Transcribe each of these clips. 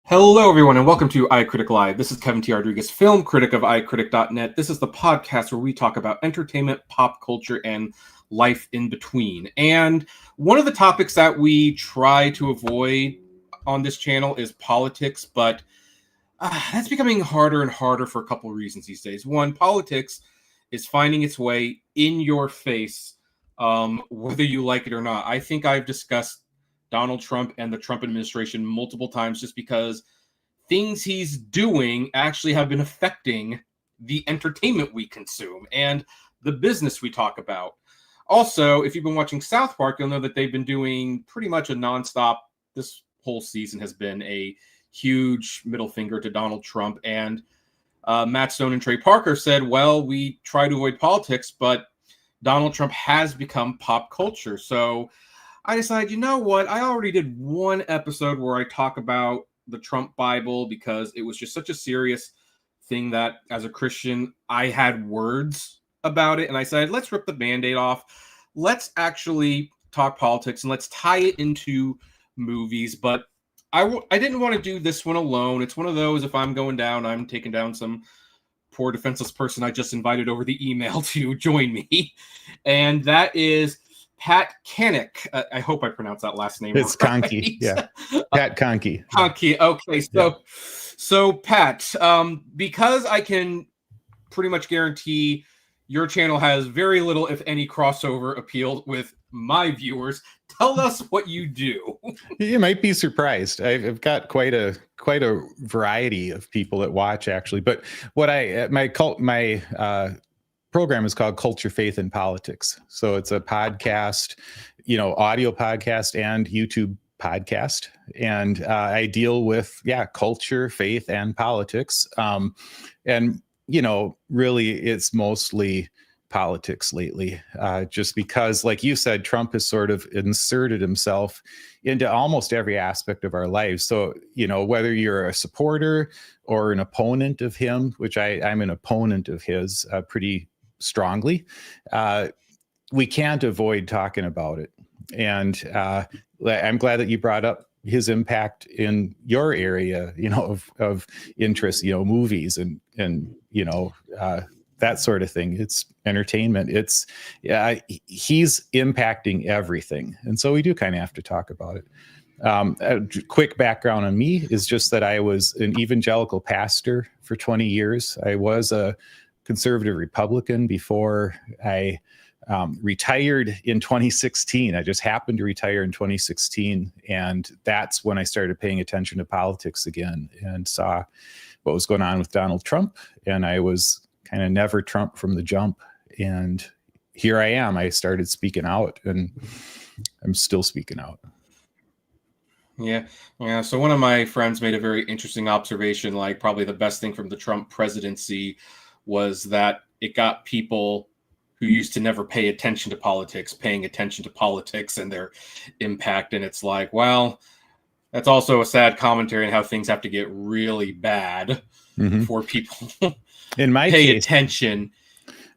Hello, everyone, and welcome to iCritic Live. This is Kevin T. Rodriguez, film critic of iCritic.net. This is the podcast where we talk about entertainment, pop culture, and life in between. And one of the topics that we try to avoid on this channel is politics, but that's becoming harder and harder for a couple of reasons these days. One, politics is finding its way in your face, whether you like it or not. I think I've discussed Donald Trump and the Trump administration multiple times just because things he's doing actually have been affecting the entertainment we consume and the business we talk about. Also, if you've been watching South Park, you'll know that they've been doing pretty much a nonstop. This whole season has been a huge middle finger to Donald Trump. And Matt Stone and Trey Parker said, well, we try to avoid politics, but Donald Trump has become pop culture. So I decided, you know what? I already did one episode where I talk about the Trump Bible because it was just such a serious thing that as a Christian, I had words about it. And I said, let's rip the Band-Aid off. Let's actually talk politics and let's tie it into movies. But I didn't want to do this one alone. It's one of those, if I'm going down, I'm taking down some poor defenseless person I just invited over the email to join me. And that is Pat Kahnke. I hope I pronounced that last name It's right. Kahnke, yeah. Pat Kahnke. Kahnke. Okay, so Pat, because I can pretty much guarantee your channel has very little, if any, crossover appeal with my viewers, tell us what you do. You might be surprised. I've got quite a variety of people that watch, actually. But what my program is called Culture, Faith, and Politics. So it's a podcast, audio podcast and YouTube podcast. And I deal with, culture, faith, and politics. And, really it's mostly politics lately, just because, like you said, Trump has sort of inserted himself into almost every aspect of our lives. So, whether you're a supporter or an opponent of him, which I'm an opponent of his pretty strongly, we can't avoid talking about it. And I'm glad that you brought up his impact in your area, of interest, movies and that sort of thing. It's entertainment. He's impacting everything. And so we do kind of have to talk about it. A quick background on me is just that I was an evangelical pastor for 20 years. I was a conservative Republican before I retired in 2016. I just happened to retire in 2016. And that's when I started paying attention to politics again and saw what was going on with Donald Trump. And I was kind of never Trump from the jump. And here I am. I started speaking out and I'm still speaking out. Yeah. So one of my friends made a very interesting observation, like probably the best thing from the Trump presidency was that it got people who used to never pay attention to politics, paying attention to politics and their impact. And it's like, well, that's also a sad commentary on how things have to get really bad for people in my pay case, attention,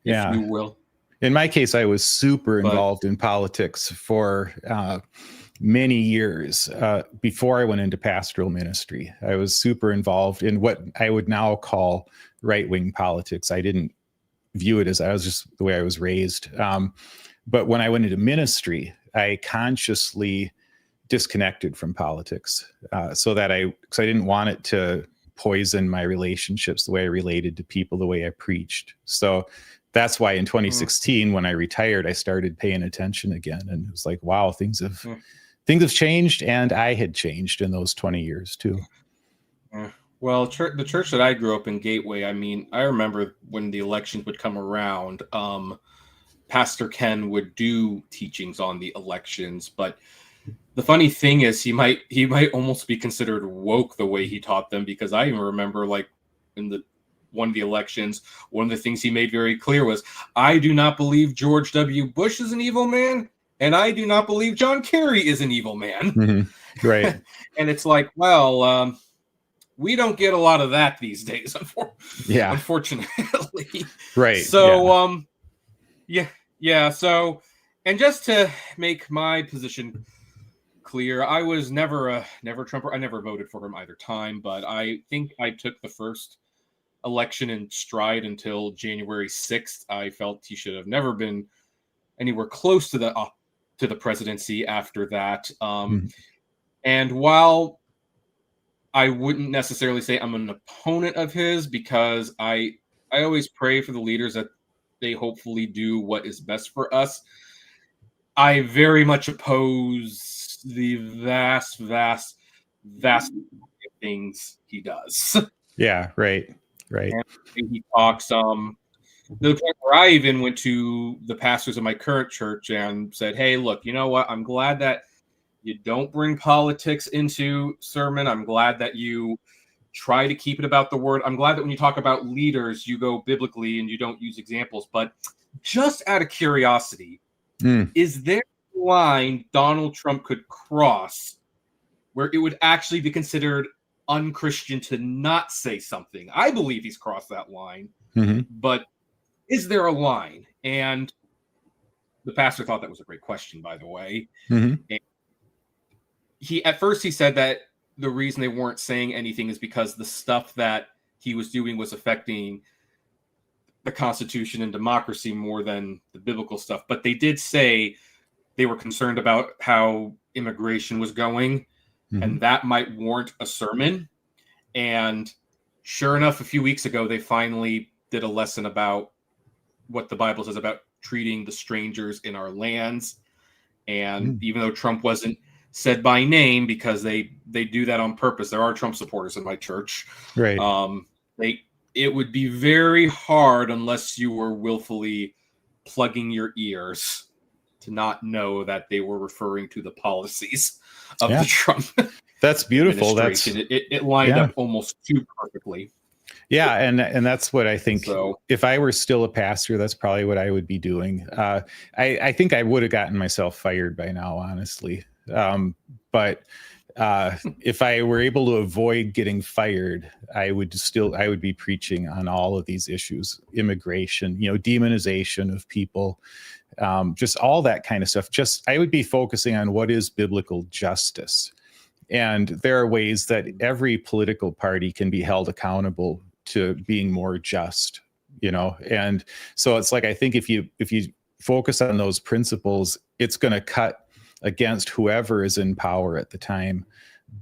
if you will. In my case, I was super involved in politics for many years before I went into pastoral ministry. I was super involved in what I would now call right-wing politics. I didn't view it as, I was just the way I was raised. But when I went into ministry, I consciously disconnected from politics so that because I didn't want it to poison my relationships, the way I related to people, the way I preached. So that's why in 2016, when I retired, I started paying attention again. And it was like, wow, things have changed, and I had changed in those 20 years too. Well, the church that I grew up in, Gateway, I remember when the elections would come around, Pastor Ken would do teachings on the elections. But the funny thing is he might almost be considered woke the way he taught them, because I even remember, like, in one of the elections, one of the things he made very clear was, I do not believe George W. Bush is an evil man, and I do not believe John Kerry is an evil man. Right. And it's like, well, we don't get a lot of that these days, unfortunately. Right. So, So, and just to make my position clear. I was never a Trumper. I never voted for him either time, but I think I took the first election in stride until January 6th. I felt he should have never been anywhere close to the presidency after that. And while I wouldn't necessarily say I'm an opponent of his, because I always pray for the leaders that they hopefully do what is best for us, I very much oppose the vast things he does. Yeah, right. And he talks, to the point where I even went to the pastors of my current church and said, hey, look, you know what? I'm glad that you don't bring politics into sermon. I'm glad that you try to keep it about the word. I'm glad that when you talk about leaders, you go biblically and you don't use examples. But just out of curiosity, is there a line Donald Trump could cross where it would actually be considered unchristian to not say something? I believe he's crossed that line, but is there a line? And the pastor thought that was a great question, by the way. And at first he said that the reason they weren't saying anything is because the stuff that he was doing was affecting the Constitution and democracy more than the biblical stuff. But they did say they were concerned about how immigration was going, and that might warrant a sermon. And sure enough, a few weeks ago, they finally did a lesson about what the Bible says about treating the strangers in our lands. And even though Trump wasn't said by name, because they do that on purpose, there are Trump supporters in my church. Right. It would be very hard, unless you were willfully plugging your ears, to not know that they were referring to the policies of the Trump. That's beautiful. It lined up almost too perfectly. Yeah, and that's what I think. So, if I were still a pastor, that's probably what I would be doing. I think I would have gotten myself fired by now, honestly. But if I were able to avoid getting fired, I would be preaching on all of these issues: immigration, demonization of people, just all that kind of stuff. I would be focusing on what is biblical justice. And there are ways that every political party can be held accountable to being more just, and so it's like, I think if you focus on those principles, it's going to cut against whoever is in power at the time,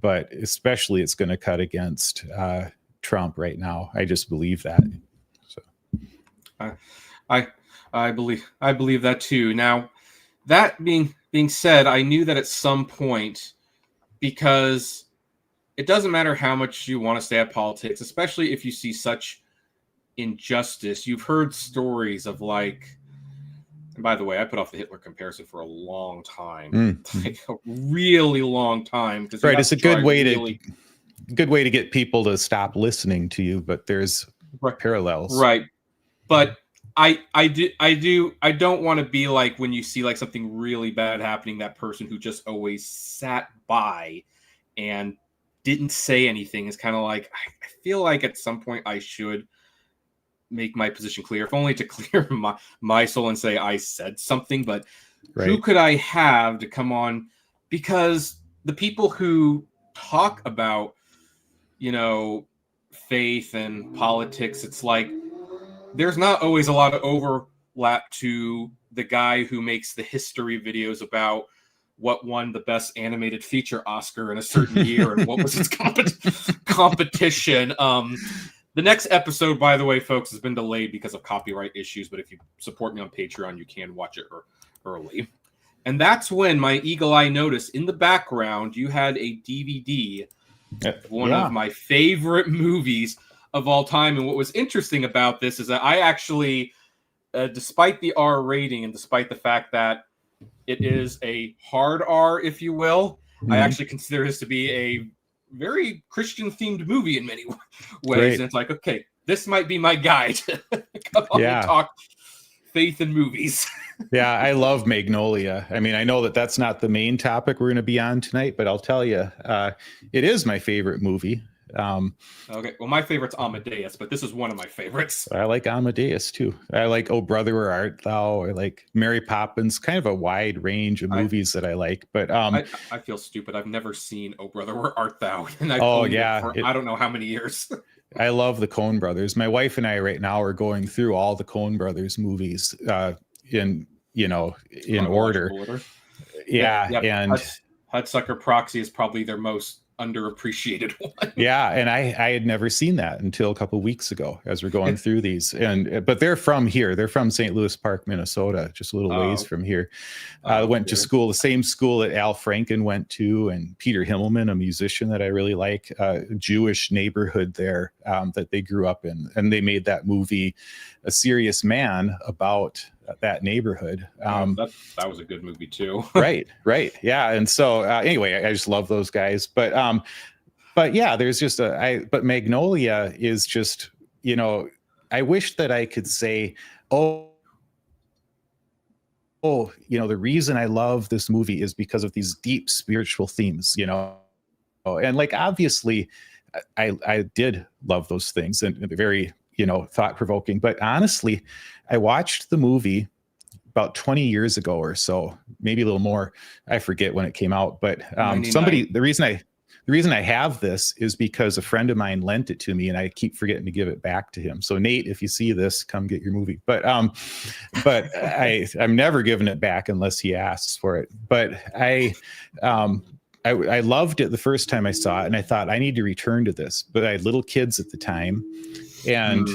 but especially it's going to cut against Trump right now. I just believe that. So I believe that too. Now, that being said, I knew that at some point, because it doesn't matter how much you want to stay at politics, especially if you see such injustice. You've heard stories of, like, and by the way, I put off the Hitler comparison for a long time, like a really long time. Right, it's a good way to get people to stop listening to you, but there's parallels, right? But I don't want to be like, when you see like something really bad happening, that person who just always sat by and didn't say anything. Is kind of like, I feel like at some point I should make my position clear, if only to clear my soul and say I said something. But who could I have to come on? Because the people who talk about, faith and politics, it's like there's not always a lot of overlap to the guy who makes the history videos about what won the best animated feature Oscar in a certain year and what was its competition. The next episode, by the way, folks, has been delayed because of copyright issues, but if you support me on Patreon, you can watch it early. And that's when my eagle eye noticed in the background, you had a DVD of one of my favorite movies of all time. And what was interesting about this is that I actually, despite the R rating and despite the fact that it is a hard R, if you will, I actually consider this to be a very Christian-themed movie in many ways. And it's like, okay, this might be my guide to come on and talk faith and movies. Yeah, I love Magnolia. I mean, I know that that's not the main topic we're going to be on tonight, but I'll tell you, it is my favorite movie. Okay, well, my favorite's Amadeus, but this is one of my favorites. I like Amadeus too. I like Oh Brother Where Art Thou. I like Mary Poppins. Kind of a wide range of movies that I like. But I feel stupid. I've never seen Oh Brother Where Art Thou, and I've oh owned yeah, it for I don't know how many years. I love the Coen brothers. My wife and I right now are going through all the Coen brothers movies in order. Yeah, and Hudsucker Proxy is probably their most underappreciated one. Yeah, and I had never seen that until a couple of weeks ago as we're going through these. But they're from here. They're from St. Louis Park, Minnesota, just a little ways from here. Went to school, the same school that Al Franken went to, and Peter Himmelman, a musician that I really like, Jewish neighborhood there that they grew up in. And they made that movie, A Serious Man, about that neighborhood. That was a good movie too. right. Yeah. And so anyway, I just love those guys. But yeah, there's just but Magnolia is just, I wish that I could say, the reason I love this movie is because of these deep spiritual themes, and like, obviously I did love those things and they're very, thought provoking, but honestly, I watched the movie about 20 years ago or so, maybe a little more. I forget when it came out, but the reason I have this is because a friend of mine lent it to me and I keep forgetting to give it back to him. So Nate, if you see this, come get your movie. But I'm never giving it back unless he asks for it. But I loved it the first time I saw it, and I thought I need to return to this. But I had little kids at the time, and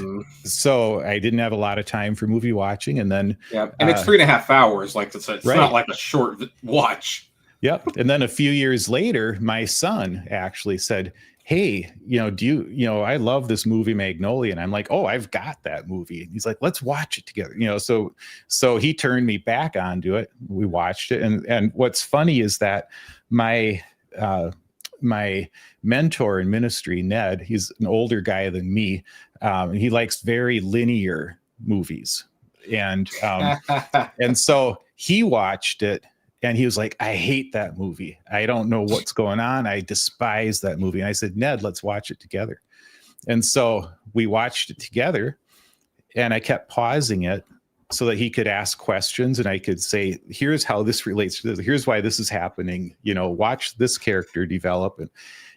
so I didn't have a lot of time for movie watching. And then and it's 3.5 hours. Like it's right. Not like a short watch. Yep. And then a few years later, my son actually said, "Hey, I love this movie Magnolia." And I'm like, "Oh, I've got that movie." And he's like, "Let's watch it together." So he turned me back onto it. We watched it. And what's funny is that my mentor in ministry, Ned, he's an older guy than me. And he likes very linear movies. And so he watched it. And he was like, "I hate that movie. I don't know what's going on. I despise that movie." And I said, "Ned, let's watch it together." And so we watched it together, and I kept pausing it so that he could ask questions and I could say, "Here's how this relates to this. Here's why this is happening. Watch this character develop."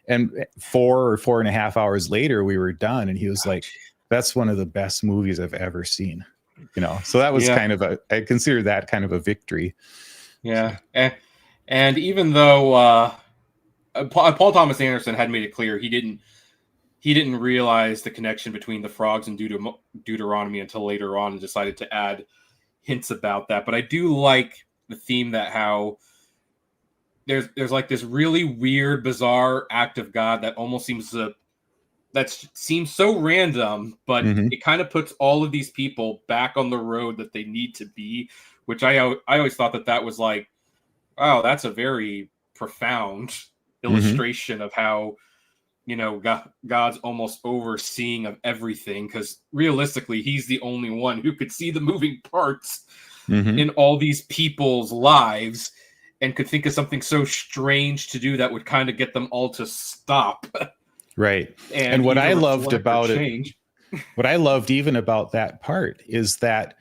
And 4 or 4.5 hours later, we were done. And he was like, "That's one of the best movies I've ever seen." So that was I consider that kind of a victory. Yeah, and even though Paul Thomas Anderson had made it clear he didn't realize the connection between the frogs and Deuteronomy until later on, and decided to add hints about that. But I do like the theme that how there's like this really weird, bizarre act of God that almost seems so random, but it kind of puts all of these people back on the road that they need to be. Which I always thought that was like, wow, that's a very profound illustration of how, God's almost overseeing of everything. Because realistically, he's the only one who could see the moving parts in all these people's lives and could think of something so strange to do that would kind of get them all to stop. Right. And what I loved about it, what I loved even about that part is that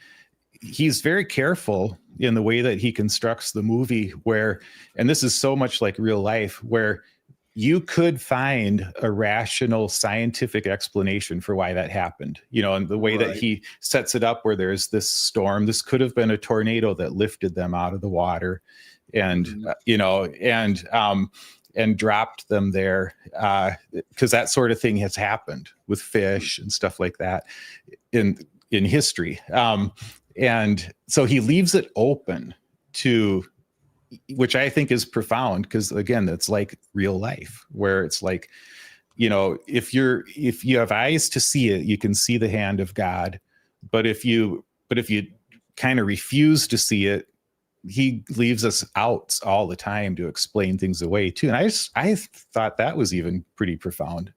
he's very careful in the way that he constructs the movie and this is so much like real life, where you could find a rational scientific explanation for why that happened, and the way that he sets it up, where there's this storm. This could have been a tornado that lifted them out of the water and, and dropped them there, because that sort of thing has happened with fish and stuff like that in history. And so he leaves it open to, which I think is profound, because again, that's like real life, where it's like, if you have eyes to see it, you can see the hand of God. But if you kind of refuse to see it, he leaves us out all the time to explain things away too. And I thought that was even pretty profound.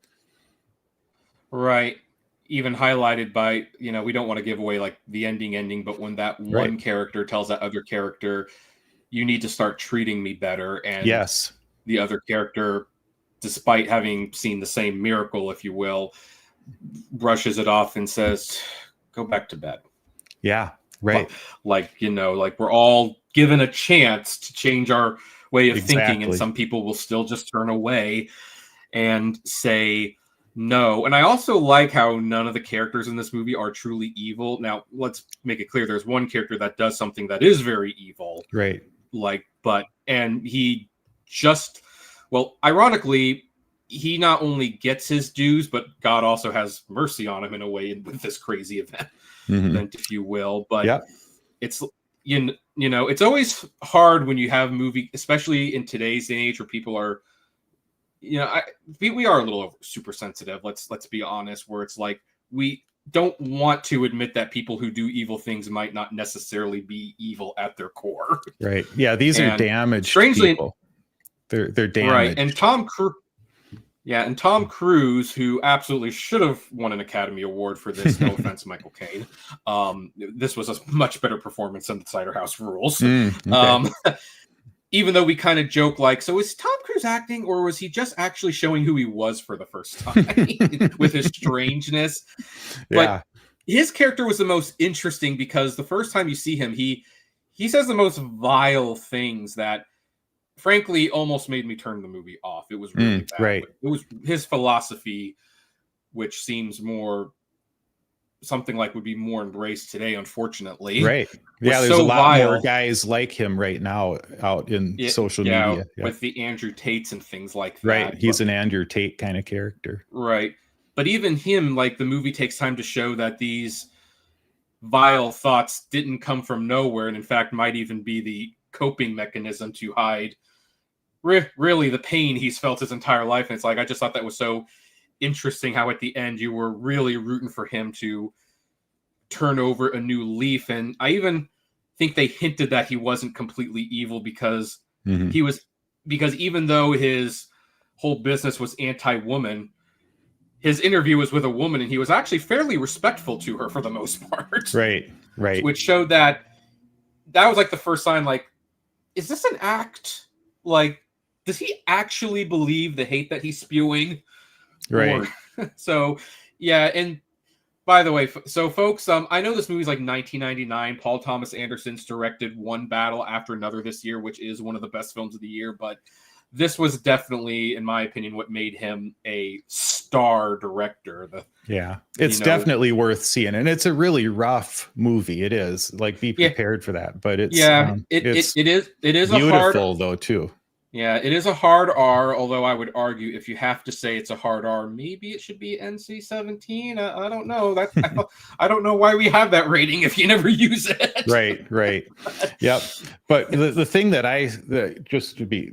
Right. Even highlighted by, we don't want to give away like the ending, but when that one character tells that other character, "You need to start treating me better." And yes, the other character despite having seen the same miracle, if you will, brushes it off and says, go back to bed. Yeah, right. Like, like we're all given a chance to change our way of thinking, and Exactly. some people will still just turn away and say no. And I also like how none of the characters in this movie are truly evil. Now, let's make it clear, there's one character that does something that is very evil. Right. And he just, well, ironically, he not only gets his dues, but God also has mercy on him in a way with this crazy event, if you will. But it's, it's always hard when you have movie, especially in today's age where people are, we are a little super sensitive. Let's be honest, where it's like, we don't want to admit that people who do evil things might not necessarily be evil at their core. Right. Yeah. These are damaged people. They're damaged. Right. And Tom Cruise, who absolutely should have won an Academy Award for this, no offense, Michael Caine. This was a much better performance than the Cider House Rules. Okay. Even though we kind of joke like, so is Tom Cruise acting, or was he just actually showing who he was for the first time with his strangeness? But his character was the most interesting because the first time you see him, he says the most vile things that frankly almost made me turn the movie off. It was really bad. Right. It was his philosophy, which seems more something like would be more embraced today, unfortunately. Right. Yeah, there's a lot more guys like him right now out in social media. Yeah. With the Andrew Tates and things like that. Right. He's an Andrew Tate kind of character. Right. But even him, like, the movie takes time to show that these vile thoughts didn't come from nowhere, and in fact might even be the coping mechanism to hide really the pain he's felt his entire life. And it's like, I just thought that was so interesting how at the end you were really rooting for him to turn over a new leaf. And I even think they hinted that he wasn't completely evil because because even though his whole business was anti-woman, his interview was with a woman and he was actually fairly respectful to her for the most part. Right. Which showed that was like the first sign, like, is this an act? Like, does he actually believe the hate that he's spewing? Right. So, yeah. And by the way, so folks, I know this movie's like 1999. Paul Thomas Anderson's directed One Battle After Another this year, which is one of the best films of the year. But this was definitely, in my opinion, what made him a star director. It's definitely worth seeing. And it's a really rough movie. It is. Like, be prepared for that. But it's it is beautiful, a hard, though, too. Yeah, it is a hard R, although I would argue if you have to say it's a hard R, maybe it should be NC-17. I don't know. I don't know why we have that rating if you never use it. Right. Yep. But the thing that just to be,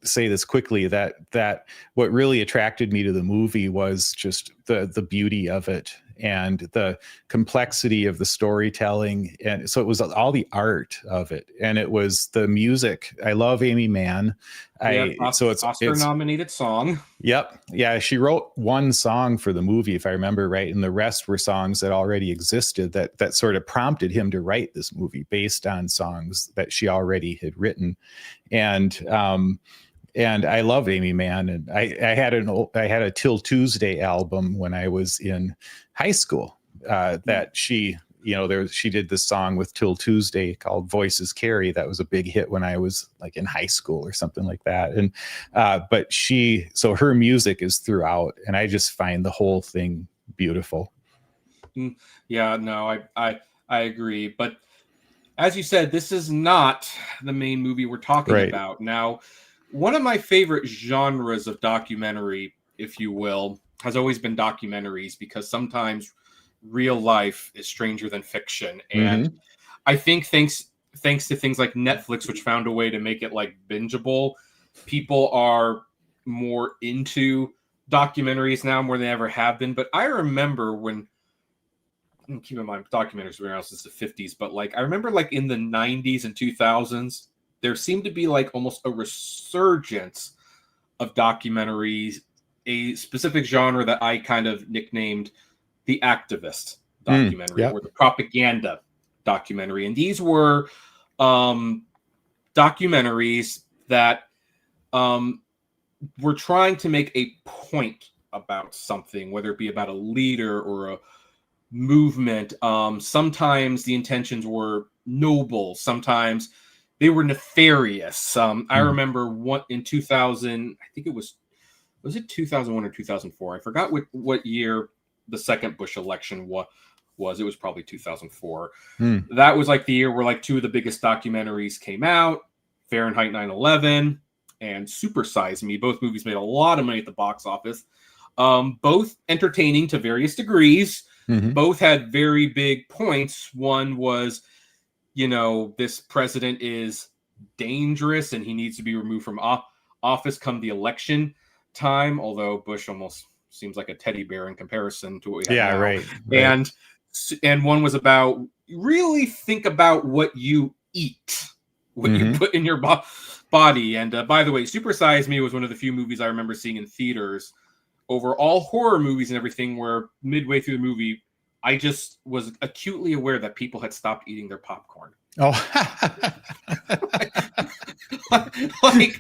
say this quickly, that what really attracted me to the movie was just the beauty of it and the complexity of the storytelling. And so it was all the art of it, and it was the music. I love Amy Mann. It's Oscar-nominated song. Yep. Yeah, she wrote one song for the movie, if I remember right, and the rest were songs that already existed that sort of prompted him to write this movie based on songs that she already had written. And I love Amy Mann, and I had a Till Tuesday album when I was in high school that she did this song with Till Tuesday called Voices Carry. That was a big hit when I was like in high school or something like that. And so her music is throughout, and I just find the whole thing beautiful. Yeah, no, I agree. But as you said, this is not the main movie we're talking about now. One of my favorite genres of documentary, if you will, has always been documentaries, because sometimes real life is stranger than fiction. And I think thanks to things like Netflix, which found a way to make it like bingeable, people are more into documentaries now more than they ever have been. But I remember when, keep in mind, documentaries were around since the 50s, but like I remember like in the 90s and 2000s, there seemed to be like almost a resurgence of documentaries, a specific genre that I kind of nicknamed the activist documentary or the propaganda documentary. And these were documentaries that were trying to make a point about something, whether it be about a leader or a movement. Sometimes the intentions were noble, sometimes they were nefarious. I remember in 2000, I think was it 2001 or 2004? I forgot what year the second Bush election was. It was probably 2004. That was like the year where like two of the biggest documentaries came out, Fahrenheit 9/11 and Super Size Me. Both movies made a lot of money at the box office. Both entertaining to various degrees. Both had very big points. One was, this president is dangerous and he needs to be removed from office come the election time, although Bush almost seems like a teddy bear in comparison to what we have now. Right. And one was about really think about what you eat, what you put in your body. And by the way, Super Size Me was one of the few movies I remember seeing in theaters over all horror movies and everything, where midway through the movie, I just was acutely aware that people had stopped eating their popcorn. Oh, like,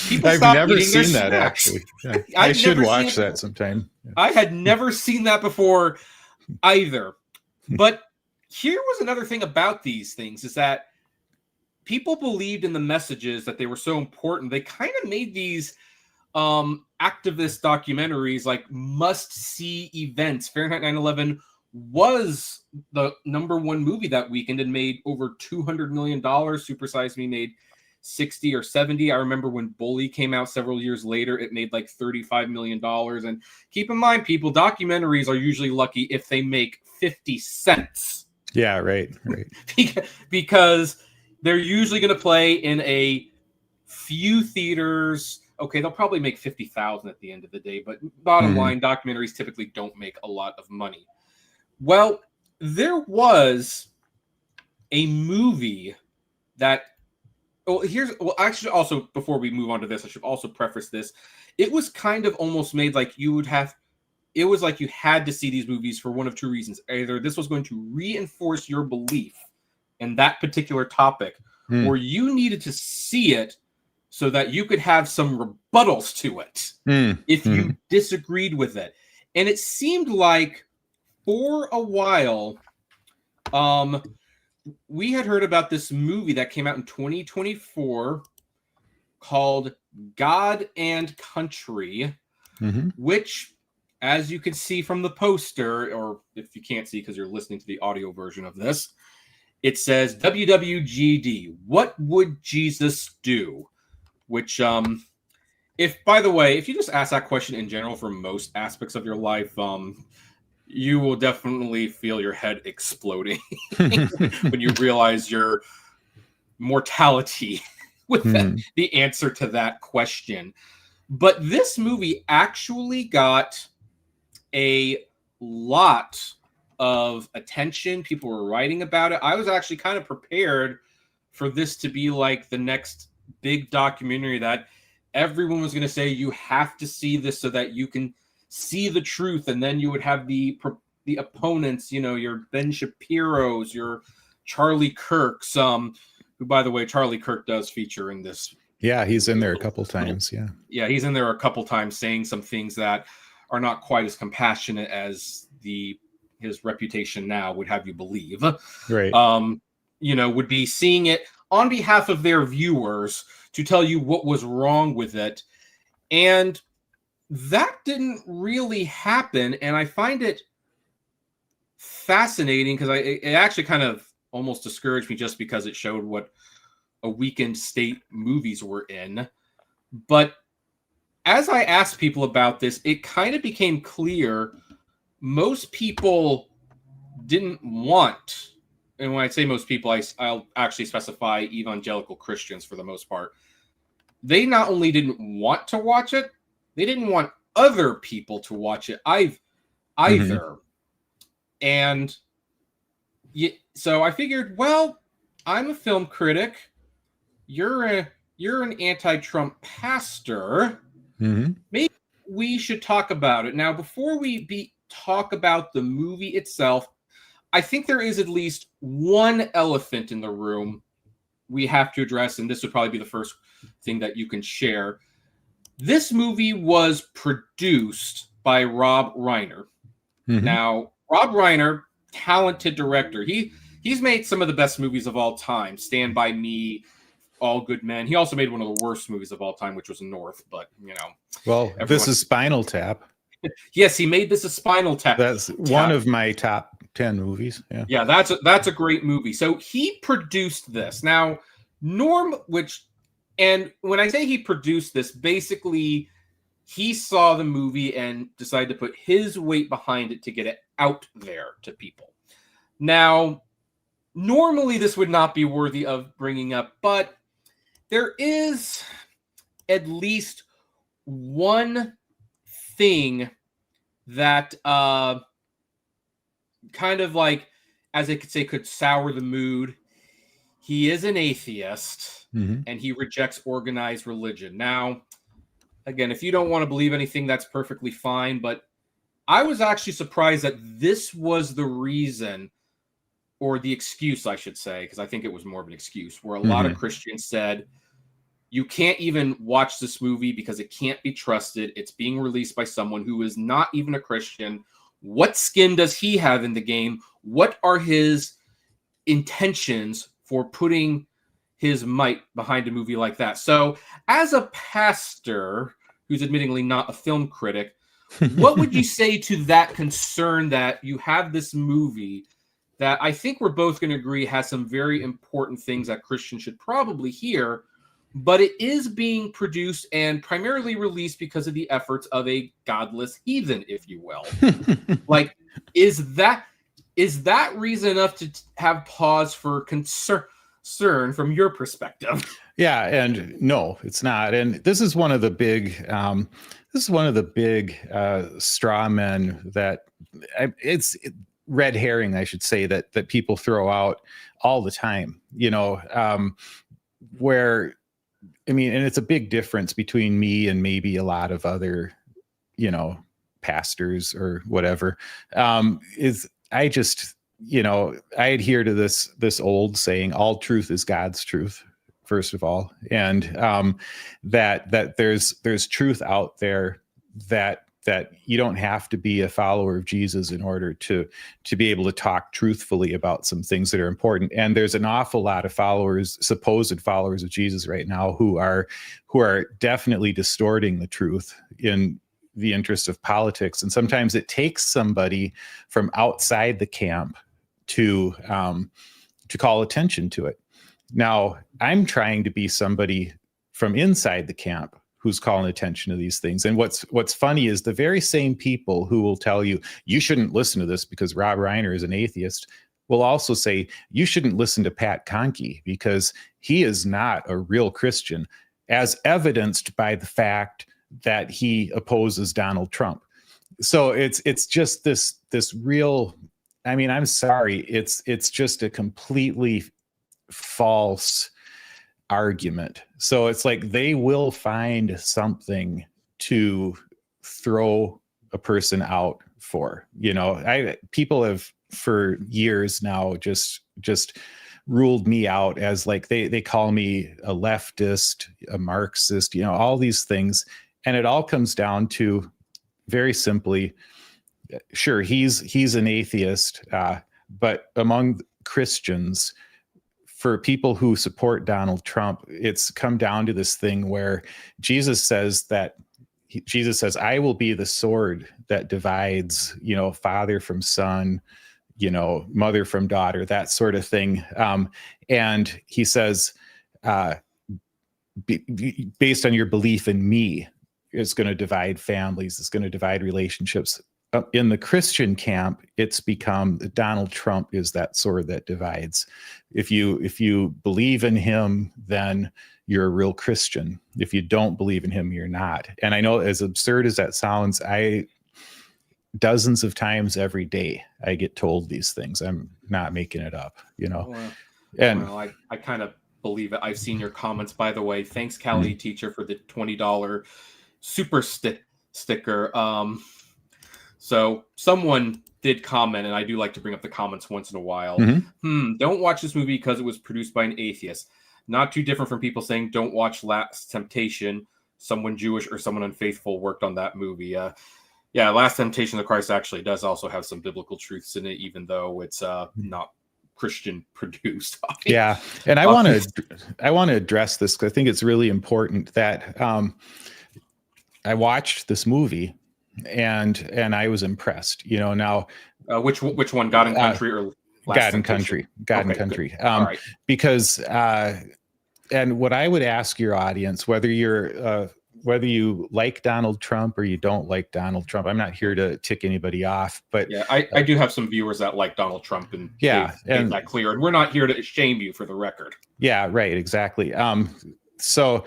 people I've never seen that actually. Yeah. I should watch that sometime. Yeah. I had never seen that before either. But here was another thing about these things, is that people believed in the messages, that they were so important. They kind of made these activist documentaries like must-see events. Fahrenheit 9/11 was the #1 movie that weekend and made over $200 million. Super Size Me made 60 or 70. I remember when Bully came out several years later, it made like $35 million. And keep in mind, people, documentaries are usually lucky if they make 50 cents. Yeah, right. Because they're usually going to play in a few theaters. Okay, they'll probably make 50,000 at the end of the day, but bottom line, documentaries typically don't make a lot of money. Well, there was a movie that, actually, also before we move on to this, I should also preface this. It was kind of almost made like it was like you had to see these movies for one of two reasons. Either this was going to reinforce your belief in that particular topic, or you needed to see it so that you could have some rebuttals to it if you disagreed with it. And it seemed like for a while, we had heard about this movie that came out in 2024 called God and Country, which, as you can see from the poster, or if you can't see because you're listening to the audio version of this, it says WWGD, What Would Jesus Do? Which, by the way, if you just ask that question in general for most aspects of your life, you will definitely feel your head exploding when you realize your mortality with the answer to that question. But this movie actually got a lot of attention. People were writing about it. I was actually kind of prepared for this to be like the next big documentary that everyone was going to say, you have to see this so that you can see the truth. And then you would have the opponents, your Ben Shapiro's, your Charlie Kirk's, who, by the way, Charlie Kirk does feature in this. Yeah, he's in there a couple times. Yeah, he's in there a couple times saying some things that are not quite as compassionate as his reputation now would have you believe. Right. Would be seeing it on behalf of their viewers to tell you what was wrong with it. And that didn't really happen. And I find it fascinating because it actually kind of almost discouraged me just because it showed what a weekend state movies were in. But as I asked people about this, it kind of became clear most people didn't want, and when I say most people, I'll actually specify evangelical Christians for the most part. They not only didn't want to watch it, they didn't want other people to watch it either. And so I figured, well, I'm a film critic. You're an anti-Trump pastor. Maybe we should talk about it. Now, before we talk about the movie itself, I think there is at least one elephant in the room we have to address, and this would probably be the first thing that you can share. This movie was produced by Rob Reiner. Mhm. Now, Rob Reiner, talented director. He's made some of the best movies of all time. Stand By Me, All Good Men. He also made one of the worst movies of all time, which was North. But Well, this is Spinal Tap. Yes, he made this a Spinal Tap. That's one of my top 10 movies. Yeah, that's a great movie. So he produced this. Now, and when I say he produced this, basically he saw the movie and decided to put his weight behind it to get it out there to people. Now, normally this would not be worthy of bringing up, but there is at least one thing that kind of like, as I could say, could sour the mood. He is an atheist, and he rejects organized religion. Now, again, if you don't want to believe anything, that's perfectly fine. But I was actually surprised that this was the reason, or the excuse, I should say, because I think it was more of an excuse, where a lot of Christians said, you can't even watch this movie because it can't be trusted. It's being released by someone who is not even a Christian. What skin does he have in the game? What are his intentions for putting his might behind a movie like that? So, as a pastor who's admittingly not a film critic, what would you say to that concern that you have this movie that I think we're both going to agree has some very important things that Christians should probably hear, but it is being produced and primarily released because of the efforts of a godless heathen, if you will? Like, is that reason enough to have pause for concern from your perspective? Yeah, and no, it's not. And this is one of the big straw men that it's red herring, I should say, that people throw out all the time. Where, I mean, and it's a big difference between me and maybe a lot of other, pastors or whatever. Is I just, I adhere to this old saying, all truth is God's truth, first of all. And that there's truth out there that you don't have to be a follower of Jesus in order to be able to talk truthfully about some things that are important. And there's an awful lot of supposed followers of Jesus right now who are definitely distorting the truth in the interest of politics. And sometimes it takes somebody from outside the camp to call attention to it. Now, I'm trying to be somebody from inside the camp who's calling attention to these things. And what's funny is the very same people who will tell you, you shouldn't listen to this because Rob Reiner is an atheist, will also say, you shouldn't listen to Pat Kahnke because he is not a real Christian, as evidenced by the fact that he opposes Donald Trump. So it's just this real, I mean, I'm sorry, it's just a completely false argument. So it's like they will find something to throw a person out for. People have for years now just ruled me out as like they call me a leftist, a Marxist, all these things. And it all comes down to, very simply, sure, he's an atheist, but among Christians, for people who support Donald Trump, it's come down to this thing where Jesus says, I will be the sword that divides, father from son, mother from daughter, that sort of thing. And he says, based on your belief in me, it's going to divide families. It's going to divide relationships. In the Christian camp, it's become Donald Trump is that sword that divides. If you believe in him, then you're a real Christian. If you don't believe in him, you're not. And I know, as absurd as that sounds, dozens of times every day I get told these things. I'm not making it up, I kind of believe it. I've seen your comments, by the way. Thanks, Callie Teacher, for the $20 super sticker. So someone did comment, and I do like to bring up the comments once in a while. Don't watch this movie because it was produced by an atheist. Not too different from people saying don't watch Last Temptation someone Jewish or someone unfaithful worked on that movie. Yeah, Last Temptation of Christ actually does also have some biblical truths in it, even though it's not Christian produced. Yeah, and I want to address this because I think it's really important that I watched this movie and I was impressed. Now which one, God and Country or Last God and Temptation? Country, God and Country. All right. Because and what I would ask your audience, whether you like Donald Trump or you don't like Donald Trump, I'm not here to tick anybody off, but yeah, I do have some viewers that like Donald Trump and made that clear, and we're not here to shame you, for the record. Yeah, right, exactly. So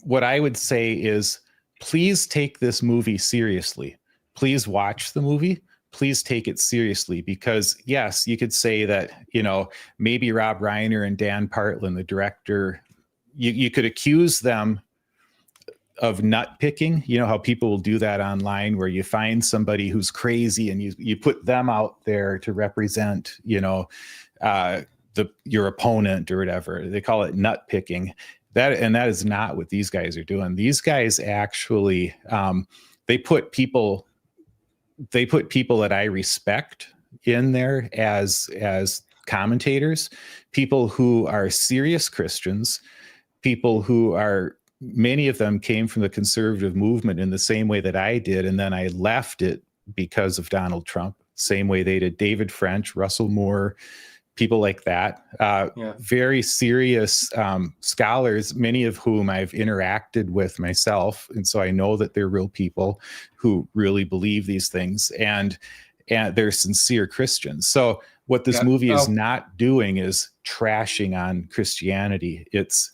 what I would say is, please take this movie seriously. Please watch the movie. Please take it seriously, because yes, you could say that, maybe Rob Reiner and Dan Partland, the director, you could accuse them of nut picking. How people will do that online, where you find somebody who's crazy and you put them out there to represent, your opponent or whatever. They call it nut picking. That is not what these guys are doing. These guys actually, they put people that I respect in there as commentators, people who are serious Christians, people who are, many of them came from the conservative movement in the same way that I did. And then I left it because of Donald Trump, same way they did. David French, Russell Moore, people like that. Very serious scholars, many of whom I've interacted with myself. And so I know that they're real people who really believe these things, and they're sincere Christians. So what this movie is not doing is trashing on Christianity. It's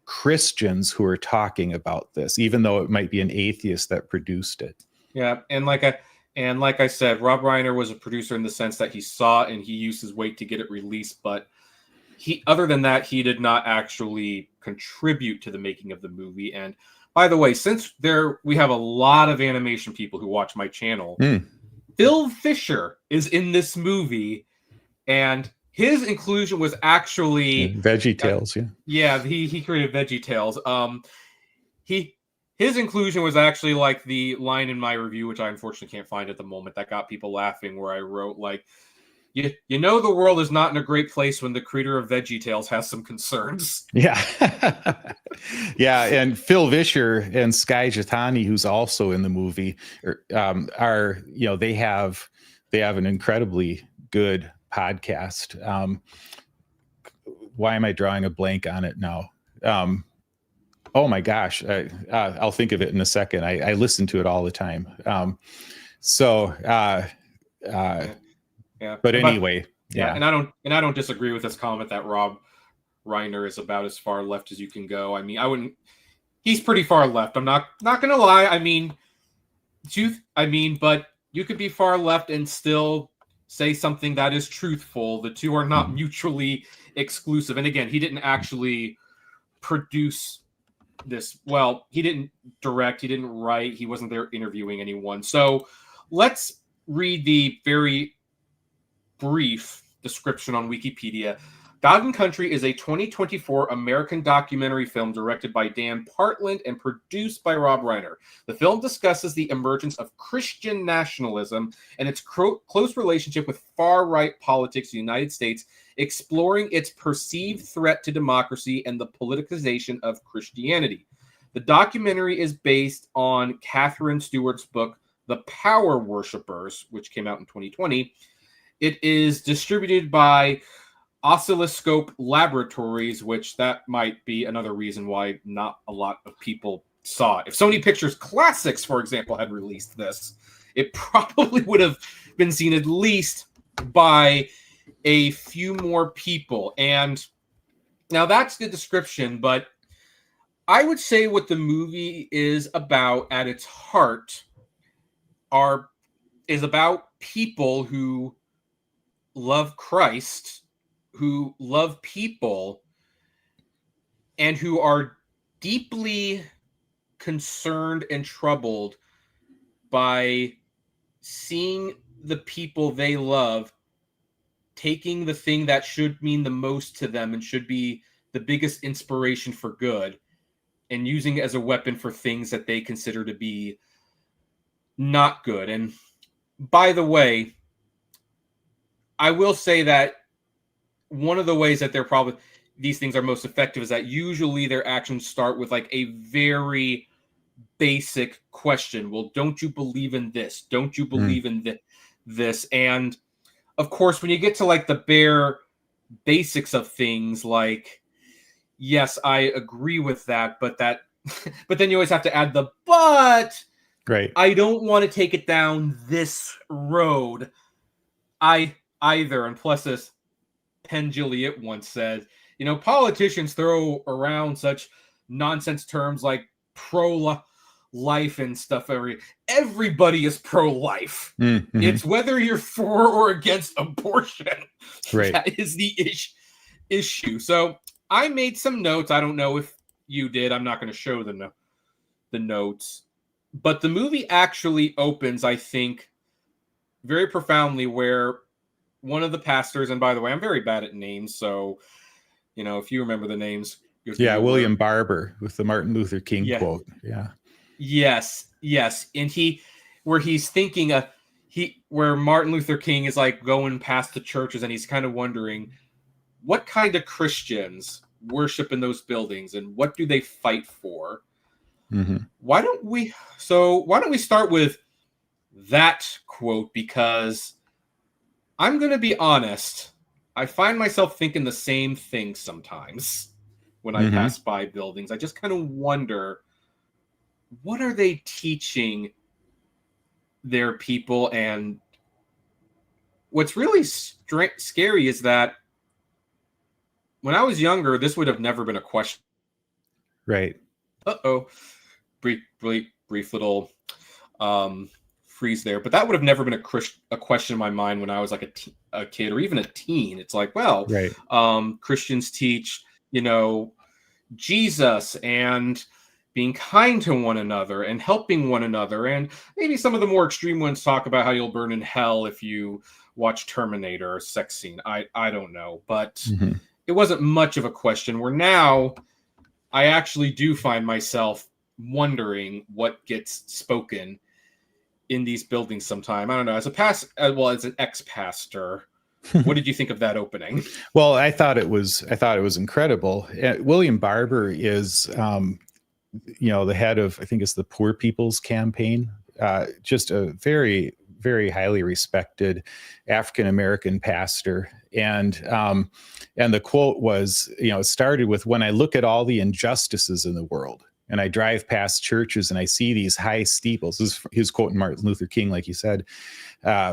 Christians who are talking about this, even though it might be an atheist that produced it. Yeah, and like I said, Rob Reiner was a producer in the sense that he saw and he used his weight to get it released, but other than that, he did not actually contribute to the making of the movie. And by the way, since we have a lot of animation people who watch my channel, Phil Fisher is in this movie, and his inclusion was actually VeggieTales. He created VeggieTales. His inclusion was actually like the line in my review, which I unfortunately can't find at the moment, that got people laughing, where I wrote, like, the world is not in a great place when the creator of VeggieTales has some concerns. Yeah. Yeah. And Phil Vischer and Sky Jethani, who's also in the movie, are they have an incredibly good podcast. Why am I drawing a blank on it now? Oh my gosh. I'll think of it in a second. I listen to it all the time. But anyway, yeah. And I don't disagree with this comment that Rob Reiner is about as far left as you can go. I mean, he's pretty far left. I'm not gonna lie. But you could be far left and still say something that is truthful. The two are not mutually exclusive. And again, he didn't actually produce this. Well, he didn't direct, he didn't write, he wasn't there interviewing anyone. So let's read the very brief description on Wikipedia. God and Country is a 2024 American documentary film directed by Dan Partland and produced by Rob Reiner. The film discusses the emergence of Christian nationalism and its close relationship with far-right politics in the United States, exploring its perceived threat to democracy and the politicization of Christianity. The documentary is based on Catherine Stewart's book, The Power Worshippers, which came out in 2020. It is distributed by Oscilloscope Laboratories, which that might be another reason why not a lot of people saw it. If Sony Pictures Classics, for example, had released this, it probably would have been seen at least by a few more people. And now that's the description, but I would say what the movie is about at its heart is about people who love Christ, who love people, and who are deeply concerned and troubled by seeing the people they love taking the thing that should mean the most to them and should be the biggest inspiration for good and using it as a weapon for things that they consider to be not good. And by the way, I will say that one of the ways that these things are most effective is that usually their actions start with like a very basic question. Well, don't you believe in this? Don't you believe in this? And of course, when you get to like the bare basics of things, like, yes, I agree with that, but then you always have to add the but. Right. I don't want to take it down this road. Either. And plus, as Penn Jillette once said, politicians throw around such nonsense terms like pro-life and stuff. Everybody is pro-life. Mm-hmm. It's whether you're for or against abortion. Right. That is the issue. So I made some notes. I don't know if you did. I'm not going to show the notes. But the movie actually opens, I think, very profoundly, where one of the pastors, and by the way, I'm very bad at names, so, if you remember the names. Yeah, William Barber with the Martin Luther King quote. Yeah. Yes. And where he's thinking, where Martin Luther King is like going past the churches and he's kind of wondering, what kind of Christians worship in those buildings and what do they fight for? Mm-hmm. Why don't we start with that quote? Because I'm going to be honest, I find myself thinking the same thing sometimes when I pass by buildings. I just kind of wonder, what are they teaching their people? And what's really scary is that when I was younger, this would have never been a question. Right. Brief little freeze there, but that would have never been a question in my mind when I was like a kid or even a teen. It's like, well, right. Christians teach, Jesus and being kind to one another and helping one another, and maybe some of the more extreme ones talk about how you'll burn in hell if you watch Terminator or sex scene. I don't know, but it wasn't much of a question. Where now I actually do find myself wondering what gets spoken in these buildings sometime. I don't know. As an ex-pastor, what did you think of that opening? Well, I thought it was incredible. William Barber is, the head of, I think it's the Poor People's Campaign, just a very, very highly respected African-American pastor. And the quote was, it started with, when I look at all the injustices in the world and I drive past churches and I see these high steeples, this is his quote in Martin Luther King, like you said,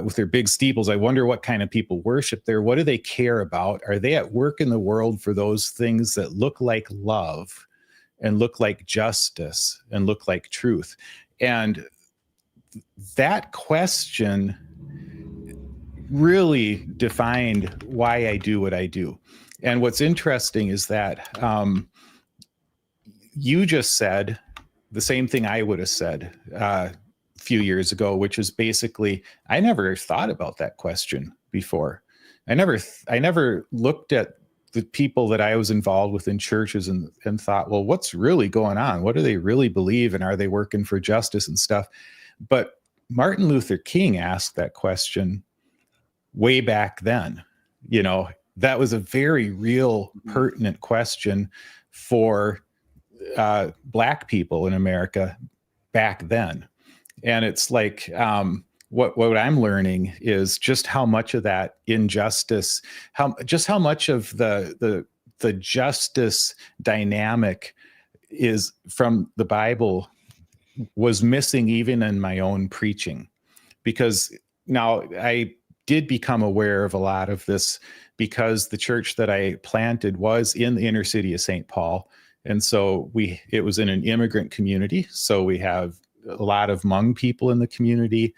with their big steeples, I wonder what kind of people worship there. What do they care about? Are they at work in the world for those things that look like love and look like justice and look like truth? And that question really defined why I do what I do. And what's interesting is that you just said the same thing I would have said a few years ago, which is basically, I never thought about that question before. I never looked at the people that I was involved with in churches and thought, well, what's really going on? What do they really believe? And are they working for justice and stuff? But Martin Luther King asked that question way back then. That was a very real, pertinent question for Black people in America back then. And it's like, what I'm learning is just how much of that injustice, how much of the justice dynamic is from the Bible was missing even in my own preaching. Because now I did become aware of a lot of this because the church that I planted was in the inner city of St. Paul. And so it was in an immigrant community. So we have a lot of Hmong people in the community,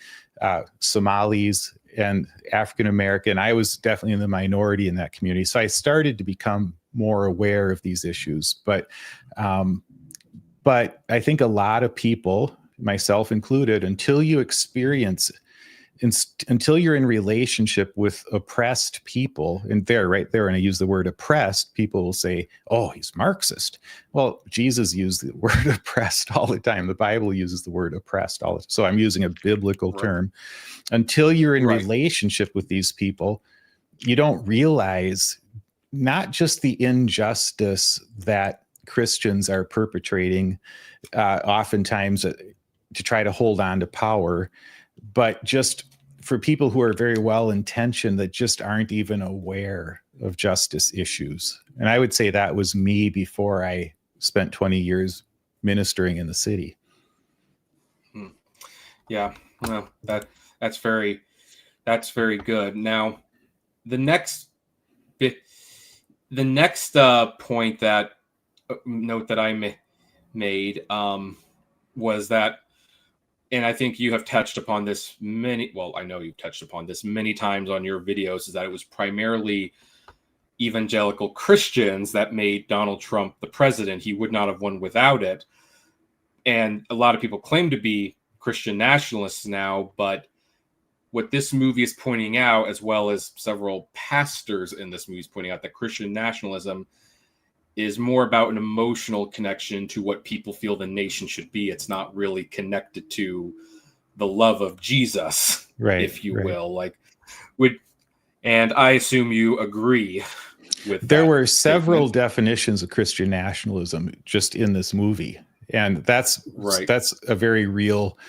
Somalis and African-American. I was definitely in the minority in that community. So I started to become more aware of these issues. But I think a lot of people, myself included, until you experience until you're in relationship with oppressed people, and right there, and I use the word oppressed, people will say, oh, he's Marxist. Well, Jesus used the word oppressed all the time. The Bible uses the word oppressed all the time. So I'm using a biblical term. Until you're in relationship with these people, you don't realize not just the injustice that Christians are perpetrating, oftentimes to try to hold on to power, but just for people who are very well intentioned that just aren't even aware of justice issues. And I would say that was me before I spent 20 years ministering in the city. Yeah, well, that's very good. Now, the next point that note that I made was that, and I think you have touched upon this I know you've touched upon this many times on your videos, is that it was primarily evangelical Christians that made Donald Trump the president. He would not have won without it. And a lot of people claim to be Christian nationalists now, but what this movie is pointing out, as well as several pastors in this movie is pointing out, that Christian nationalism is more about an emotional connection to what people feel the nation should be. It's not really connected to the love of Jesus, if you will. And I assume you agree with that. There were several definitions of Christian nationalism just in this movie. And that's a very real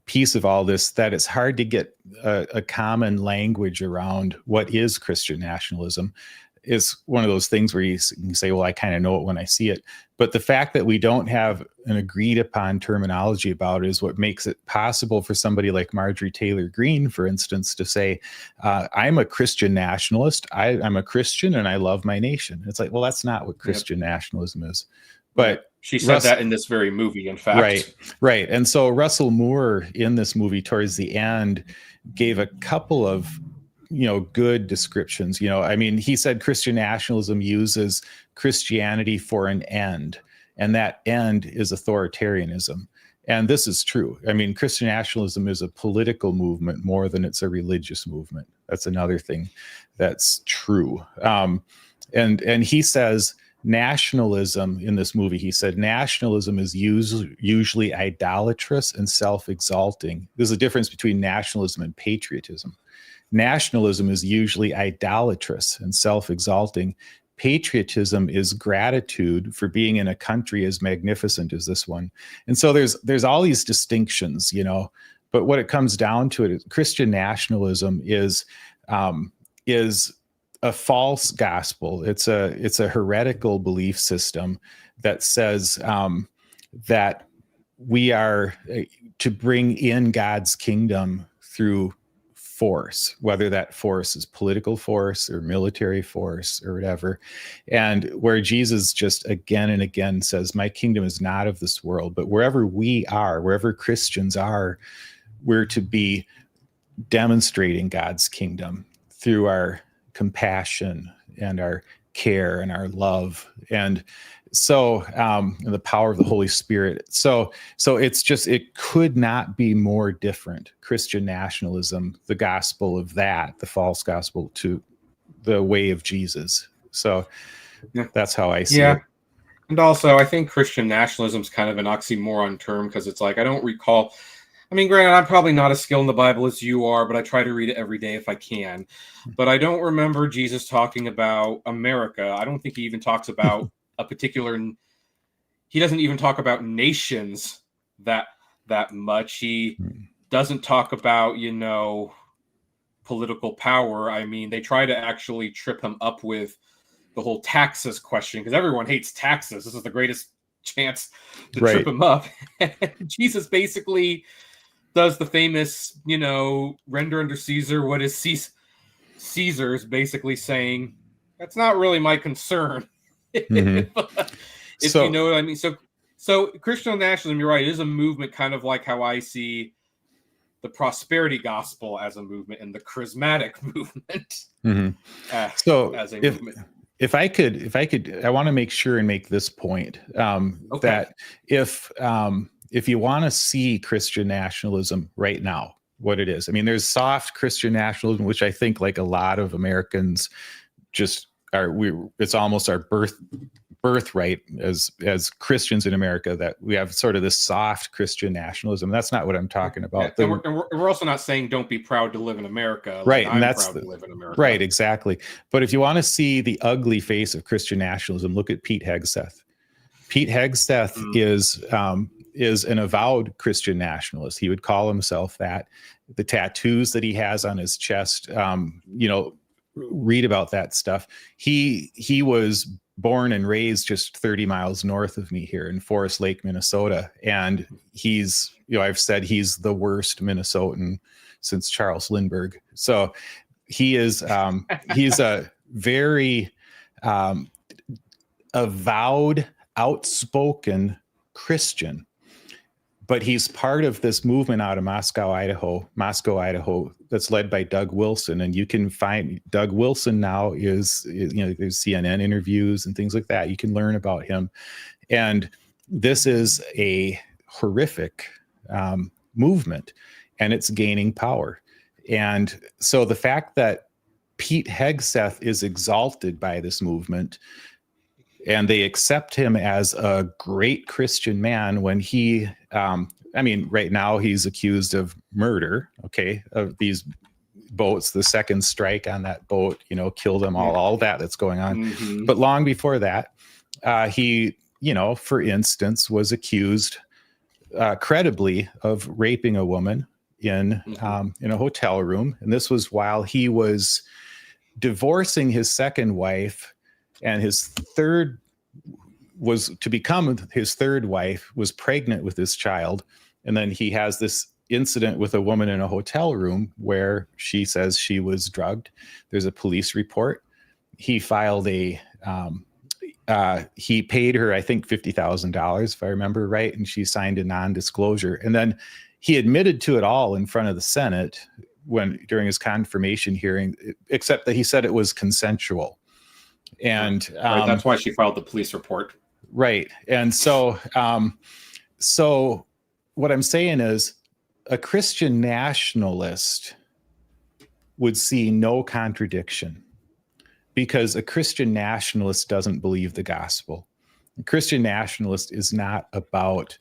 piece of all this, that it's hard to get a common language around what is Christian nationalism. Is one of those things where you can say, well, I kind of know it when I see it. But the fact that we don't have an agreed upon terminology about it is what makes it possible for somebody like Marjorie Taylor Greene, for instance, to say, I'm a Christian nationalist. I'm a Christian and I love my nation. It's like, well, that's not what Christian nationalism is. But she said that in this very movie, in fact. Right. And so Russell Moore in this movie towards the end gave a couple of good descriptions. He said Christian nationalism uses Christianity for an end, and that end is authoritarianism. And this is true. Christian nationalism is a political movement more than it's a religious movement. That's another thing that's true. And he says nationalism in this movie, he said nationalism is usually idolatrous and self-exalting. There's a difference between nationalism and patriotism. Nationalism is usually idolatrous and self-exalting. Patriotism is gratitude for being in a country as magnificent as this one. And so there's all these distinctions, but what it comes down to is Christian nationalism is a false gospel. It's a heretical belief system that says that we are to bring in God's kingdom through force, whether that force is political force or military force or whatever. And where Jesus just again and again says, my kingdom is not of this world, but wherever we are, wherever Christians are, we're to be demonstrating God's kingdom through our compassion and our care and our love. And so the power of the Holy Spirit. So it's just, it could not be more different. Christian nationalism, the gospel of that, the false gospel, to the way of Jesus. So that's how I see it. And also, I think Christian nationalism is kind of an oxymoron term, because it's like, I don't recall. Granted, I'm probably not as skilled in the Bible as you are, but I try to read it every day if I can. But I don't remember Jesus talking about America. I don't think he even talks about a particular. He doesn't even talk about nations that much. He doesn't talk about, political power. They try to actually trip him up with the whole taxes question, because everyone hates taxes. This is the greatest chance to trip him up. Jesus basically does the famous, render unto Caesar what is Caesar's, basically saying, that's not really my concern. If you know what I mean. So Christian nationalism, you're right, is a movement, kind of like how I see the prosperity gospel as a movement and the charismatic movement as a movement. If I could, I want to make sure and make this point, that if you want to see Christian nationalism right now, what it is. I mean, there's soft Christian nationalism, which I think like a lot of Americans just it's almost our birthright as Christians in America, that we have sort of this soft Christian nationalism. That's not what I'm talking about. Yeah, and we're also not saying don't be proud to live in America. Right. Like, and I'm proud to live in America. Right, exactly. But if you want to see the ugly face of Christian nationalism, look at Pete Hegseth. Pete Hegseth is an avowed Christian nationalist. He would call himself that. The tattoos that he has on his chest, read about that stuff. He was born and raised just 30 miles north of me here in Forest Lake, Minnesota. And he's, I've said he's the worst Minnesotan since Charles Lindbergh. So he is, he's a very avowed, outspoken Christian, but he's part of this movement out of Moscow, Idaho, that's led by Doug Wilson. And you can find Doug Wilson now there's CNN interviews and things like that. You can learn about him. And this is a horrific movement, and it's gaining power. And so the fact that Pete Hegseth is exalted by this movement, and they accept him as a great Christian man when he, right now he's accused of murder, of these boats. The second strike on that boat, killed them all that's going on. Mm-hmm. But long before that, he, for instance, was accused credibly of raping a woman in a hotel room. And this was while he was divorcing his second wife, and his third was to become his third wife, was pregnant with this child. And then he has this incident with a woman in a hotel room where she says she was drugged. There's a police report. He filed he paid her, I think, $50,000, if I remember right. And she signed a non-disclosure. And then he admitted to it all in front of the Senate during his confirmation hearing, except that he said it was consensual. And that's why she filed the police report. Right. And so what I'm saying is a Christian nationalist would see no contradiction, because a Christian nationalist doesn't believe the gospel. A Christian nationalist is not about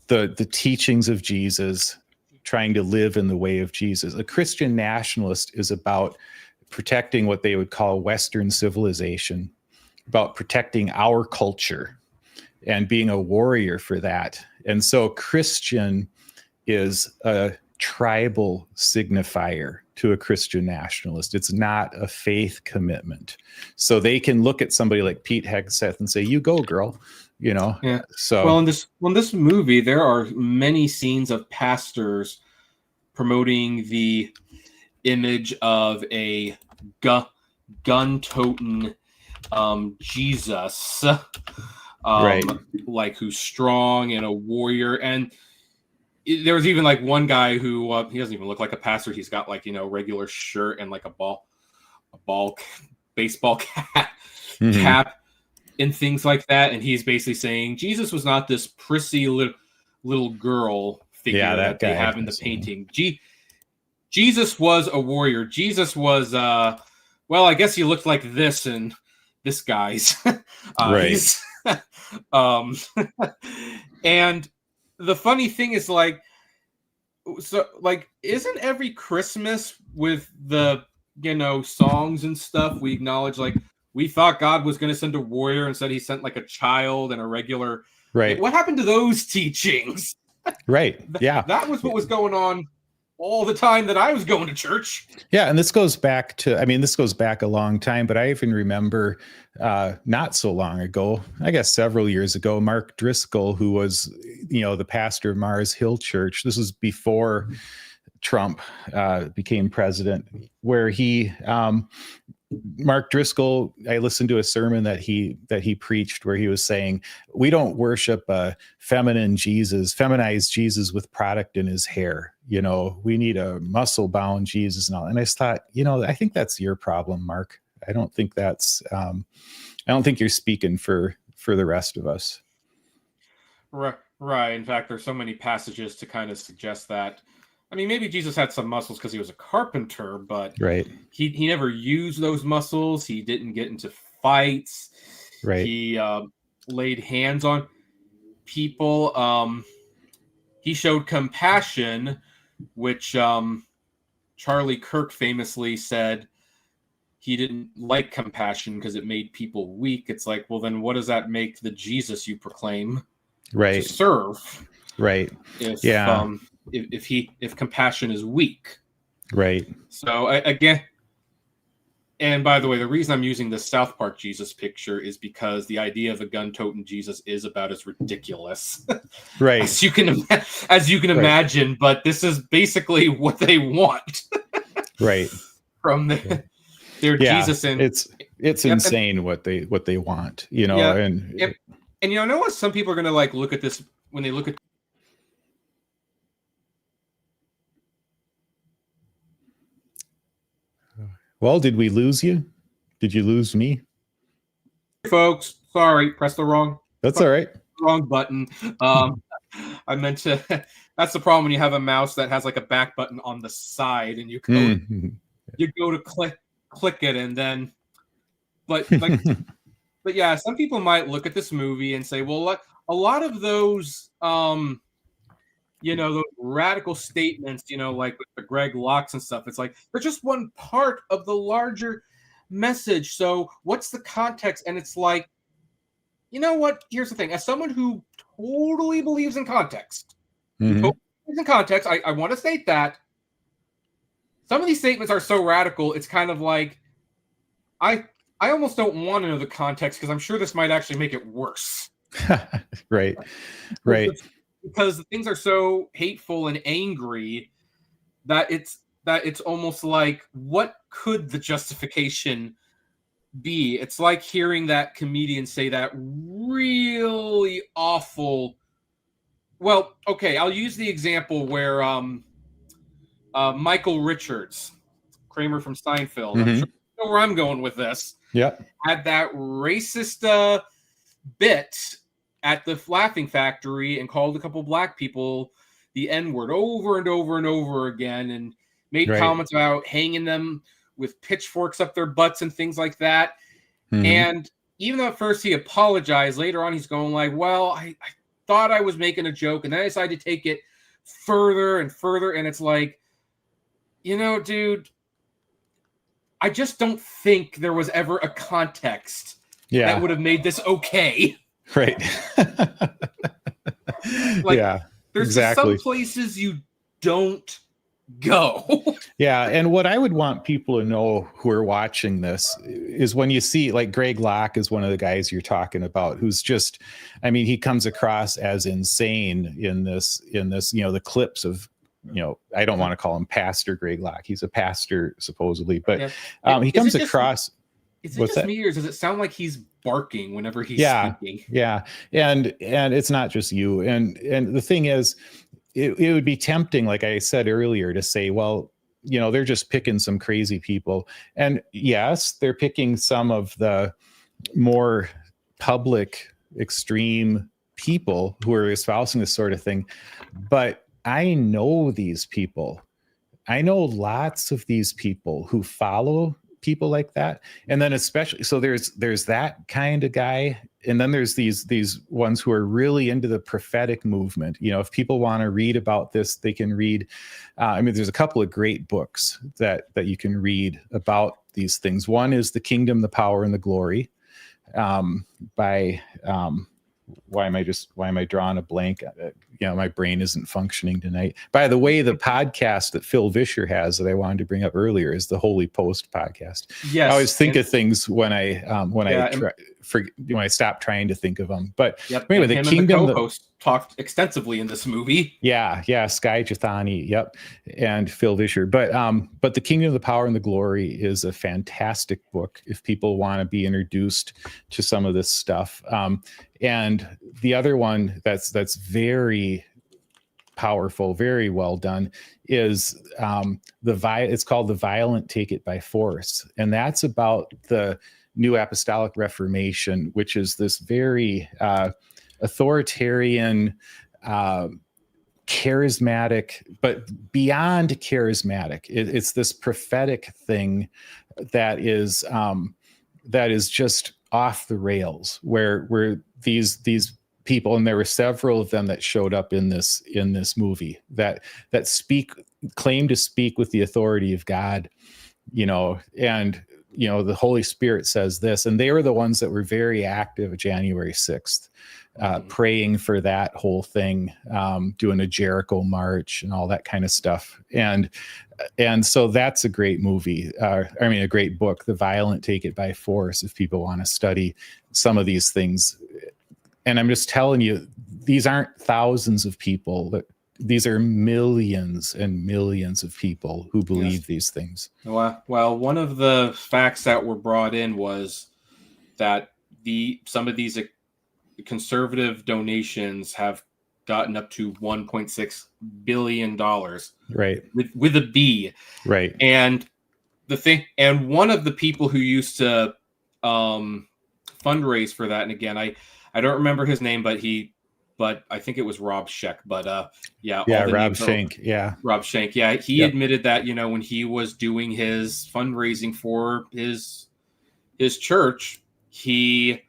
the teachings of Jesus, trying to live in the way of Jesus. A Christian nationalist is about protecting what they would call Western civilization, about protecting our culture and being a warrior for that. And so Christian is a tribal signifier to a Christian nationalist. It's not a faith commitment. So they can look at somebody like Pete Hegseth and say, "You go, girl." Yeah. So well, in this movie, there are many scenes of pastors promoting the image of a gun-toting Jesus, right, like who's strong and a warrior. And there was even like one guy who he doesn't even look like a pastor. He's got like regular shirt and like a ball baseball cap and things like that. And he's basically saying Jesus was not this prissy little girl figure that they have in the painting. Jesus was a warrior. Jesus was I guess he looked like this in this guy's eyes. Right. And the funny thing is, isn't every Christmas with the songs and stuff, we acknowledge we thought God was going to send a warrior, instead he sent like a child and a regular. Right. What happened to those teachings? Right. Yeah. That was what was going on all the time that I was going to church. Yeah. And this goes back a long time, but I even remember not so long ago, I guess several years ago, Mark Driscoll, who was, the pastor of Mars Hill Church. This was before Trump became president, where Mark Driscoll, I listened to a sermon that he preached where he was saying, we don't worship a feminized Jesus with product in his hair. We need a muscle bound Jesus and all. And I just thought, I think that's your problem, Mark. I don't think you're speaking for the rest of us. Right. In fact, there's so many passages to kind of suggest that. I mean, maybe Jesus had some muscles because he was a carpenter, but right. he never used those muscles. He didn't get into fights. Right. He laid hands on people. He showed compassion, which Charlie Kirk famously said he didn't like compassion because it made people weak. It's like, well, then what does that make the Jesus you proclaim Right. to serve? Right. If Yeah. if compassion is weak. Right. So again, and by the way, the reason I'm using the South Park Jesus picture is because the idea of a gun-toting Jesus is about as ridiculous Right. as you can imagine. But this is basically what they want, right. From their Jesus. And it's insane what they want, Yeah, and I know what some people are going to like look at this when they look at. Well, did we lose you? Did you lose me? Folks, sorry, press the wrong. That's all right. Wrong button. I meant to. That's the problem when you have a mouse that has like a back button on the side, and you go to click it, and then, but yeah, some people might look at this movie and say, well, a lot of those, those radical statements, like with the Greg Locks and stuff, it's like they're just one part of the larger message. So what's the context? And it's like, you know what? Here's the thing. As someone who totally believes in context, I want to state that some of these statements are so radical, it's kind of like, I almost don't want to know the context because I'm sure this might actually make it worse. Right. Because things are so hateful and angry that it's almost like, what could the justification be? It's like hearing that comedian say that really awful. Well, okay, I'll use the example where Michael Richards, Kramer from Seinfeld, I'm sure you know where I'm going with this. Yeah, had that racist bit at the Laughing Factory and called a couple black people the N-word over and over and over again, and made comments about hanging them with pitchforks up their butts and things like that. And even though at first he apologized, later on he's going like, well, I thought I was making a joke, and then I decided to take it further and further. And it's like, dude, I just don't think there was ever a context that would have made this okay. Right. There's some places you don't go. Yeah, and what I would want people to know who are watching this is when you see, like, Greg Locke is one of the guys you're talking about, who's just, I mean, he comes across as insane in this, the clips of, I don't want to call him Pastor Greg Locke. He's a pastor supposedly, but he comes across. Is it just me, or does it sound like he's barking whenever he's speaking? Yeah, and it's not just you. And the thing is, it would be tempting, like I said earlier, to say, well, they're just picking some crazy people. And yes, they're picking some of the more public, extreme people who are espousing this sort of thing. But I know these people. I know lots of these people who follow people like that. And then especially, so there's that kind of guy. And then there's these ones who are really into the prophetic movement. If people want to read about this, they can read. There's a couple of great books that you can read about these things. One is The Kingdom, the Power, and the Glory by why am I drawing a blank? My brain isn't functioning tonight. By the way, the podcast that Phil Vischer has that I wanted to bring up earlier is the Holy Post podcast. Yes, I always think of things when I stop trying to think of them. But anyway, the Kingdom, and the co-host talked extensively in this movie. Yeah, Sky Jethani, and Phil Vischer. But The Kingdom, the Power, and the Glory is a fantastic book if people want to be introduced to some of this stuff. And the other one that's very powerful, very well done, is it's called The Violent Take It by Force, and that's about the New Apostolic Reformation, which is this very authoritarian, charismatic, but beyond charismatic. It's this prophetic thing that is just off the rails, where these people, and there were several of them that showed up in this movie that claim to speak with the authority of God, and the Holy Spirit says this, and they were the ones that were very active January 6th. Praying for that whole thing, doing a Jericho march and all that kind of stuff. And so that's a great movie. A great book, The Violent Take It by Force, if people want to study some of these things. And I'm just telling you, these aren't thousands of people. These are millions and millions of people who believe these things. Well, one of the facts that were brought in was that some of these conservative donations have gotten up to $1.6 billion, right, with a B, right. And one of the people who used to fundraise for that, and again, I don't remember his name, but I think it was Rob Scheck. But Rob Schenck, Rob Schenck, he admitted that when he was doing his fundraising for his church, he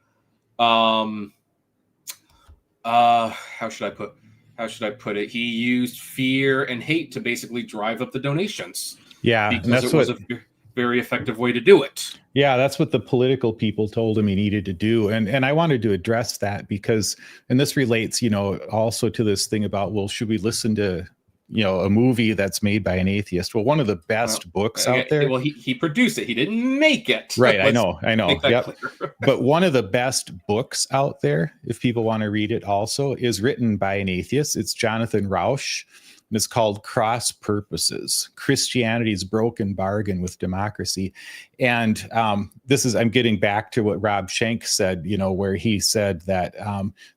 how should I put it? He used fear and hate to basically drive up the donations. Yeah, because it was a very effective way to do it. Yeah, that's what the political people told him he needed to do. And I wanted to address that because, and this relates, also to this thing about, well, should we listen to, a movie that's made by an atheist? Well, one of the best books out there. Well, he produced it. He didn't make it. Right. I know. Yep. Clear. But one of the best books out there, if people want to read it also, is written by an atheist. It's Jonathan Rauch. And it's called Cross Purposes: Christianity's Broken Bargain with Democracy. And I'm getting back to what Rob Schenck said, where he said that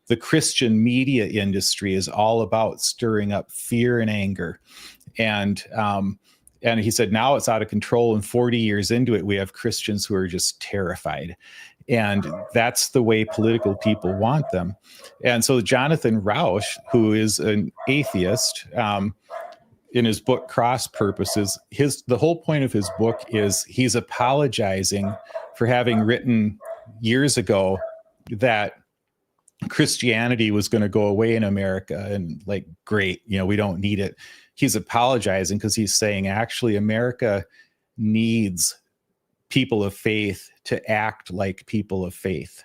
the Christian media industry is all about stirring up fear and anger. And he said, now it's out of control. And 40 years into it, we have Christians who are just terrified. And that's the way political people want them. And so Jonathan Rauch, who is an atheist, in his book Cross Purposes, the whole point of his book is he's apologizing for having written years ago that Christianity was going to go away in America, and great, we don't need it. He's apologizing because he's saying, actually, America needs people of faith to act like people of faith.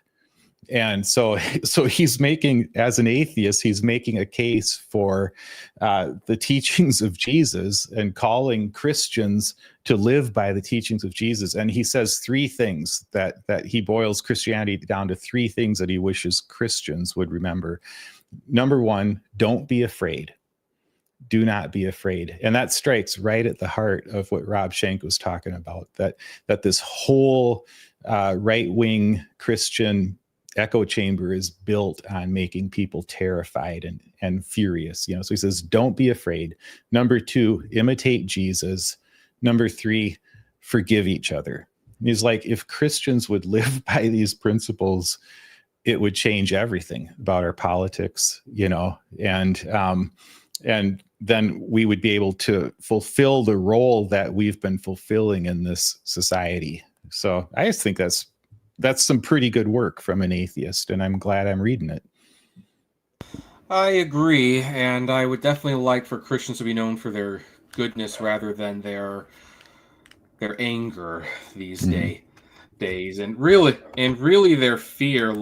And so he's making, as an atheist, he's making a case for the teachings of Jesus and calling Christians to live by the teachings of Jesus. And he says three things that he boils Christianity down to, three things that he wishes Christians would remember. Number one, don't be afraid. Do not be afraid. And that strikes right at the heart of what Rob Schenck was talking about, that this whole right-wing Christian echo chamber is built on making people terrified and furious. So he says, don't be afraid. Number two, imitate Jesus. Number three, forgive each other. And he's like, if Christians would live by these principles, it would change everything about our politics, and then we would be able to fulfill the role that we've been fulfilling in this society. So I just think that's some pretty good work from an atheist, and I'm glad I'm reading it. I agree, and I would definitely like for Christians to be known for their goodness rather than their anger these days, and really their fear.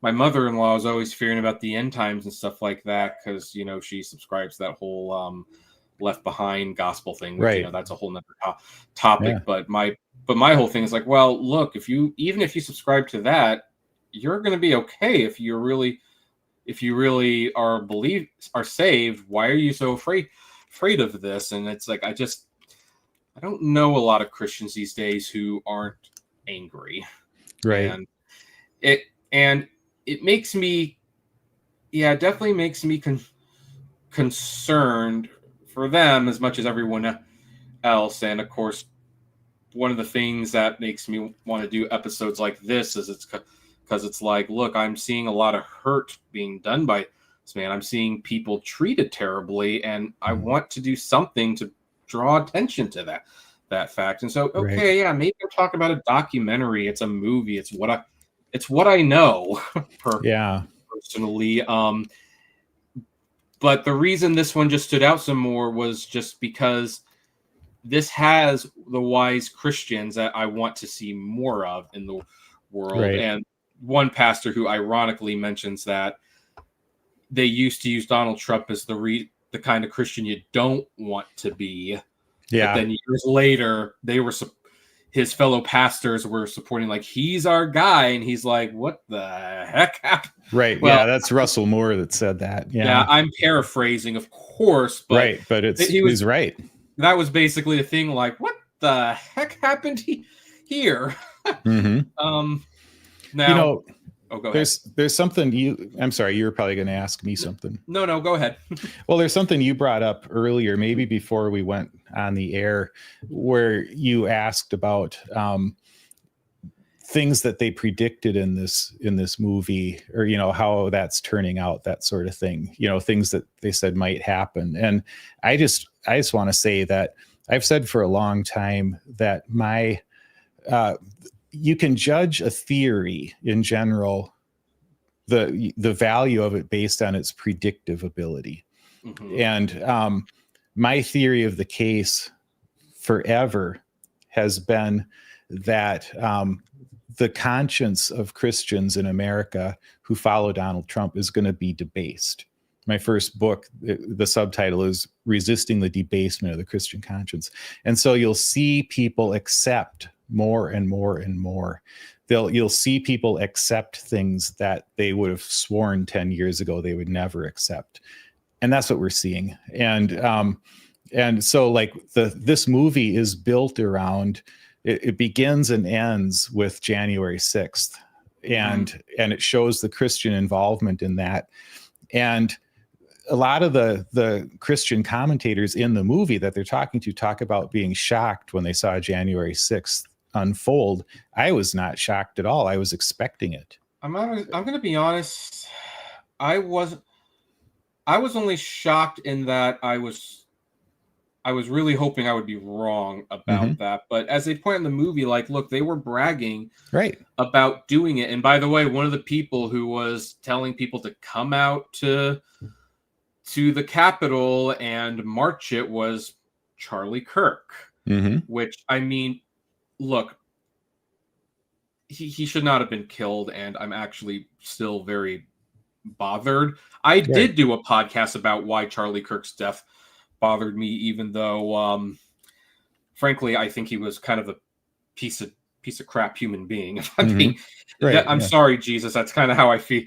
My mother-in-law is always fearing about the end times and stuff like that because, she subscribes to that whole Left Behind gospel thing. Which, right. That's a whole nother topic. Yeah. But my whole thing is well, look, even if you subscribe to that, you're going to be okay if you really are saved. Why are you so afraid of this? And it's I don't know a lot of Christians these days who aren't angry. Right. And it makes me, definitely makes me concerned for them as much as everyone else. And of course, one of the things that makes me want to do episodes like this is because it's look, I'm seeing a lot of hurt being done by man, I'm seeing people treated terribly, and I want to do something to draw attention to that fact. And so, okay, yeah, maybe I'm talking about a documentary. It's a movie. It's what I know personally. But the reason this one just stood out some more was just because this has the wise Christians that I want to see more of in the world. And one pastor who ironically mentions that they used to use Donald Trump as the kind of Christian you don't want to be. But then years later, his fellow pastors were supporting, like, he's our guy. And he's like, what the heck happened? Right. Well, that's Russell Moore that said that. Yeah, I'm paraphrasing, of course. But but he's right. That was basically the thing, like, what the heck happened here? Now, go ahead. There's something I'm sorry, you were probably going to ask me something. No, go ahead. Well, there's something you brought up earlier, maybe before we went on the air, where you asked about things that they predicted in this movie, or, how that's turning out, that sort of thing, things that they said might happen. And I just want to say that I've said for a long time that you can judge a theory in general, the value of it based on its predictive ability. And my theory of the case forever has been that the conscience of Christians in America who follow Donald Trump is going to be debased. My first book, the subtitle is Resisting the Debasement of the Christian Conscience. And so you'll see people accept more and more and more. You'll see people accept things that they would have sworn 10 years ago they would never accept. And that's what we're seeing. And so, like, this movie is built around, it begins and ends with January 6th. And it shows the Christian involvement in that. And a lot of the Christian commentators in the movie that they're talking to talk about being shocked when they saw January 6th unfold. I was not shocked at all. I was expecting it. I'm going to be honest. I was only shocked in that I was really hoping I would be wrong about that. But as they point in the movie, like, look, they were bragging about doing it. And by the way, one of the people who was telling people to come out to the Capitol and march it was Charlie Kirk, which, I mean, look, he should not have been killed. And I'm actually still very bothered. I did do a podcast about why Charlie Kirk's death bothered me, even though, frankly, I think he was kind of a piece of crap human being. If I'm being, I'm sorry, Jesus. That's kind of how I feel.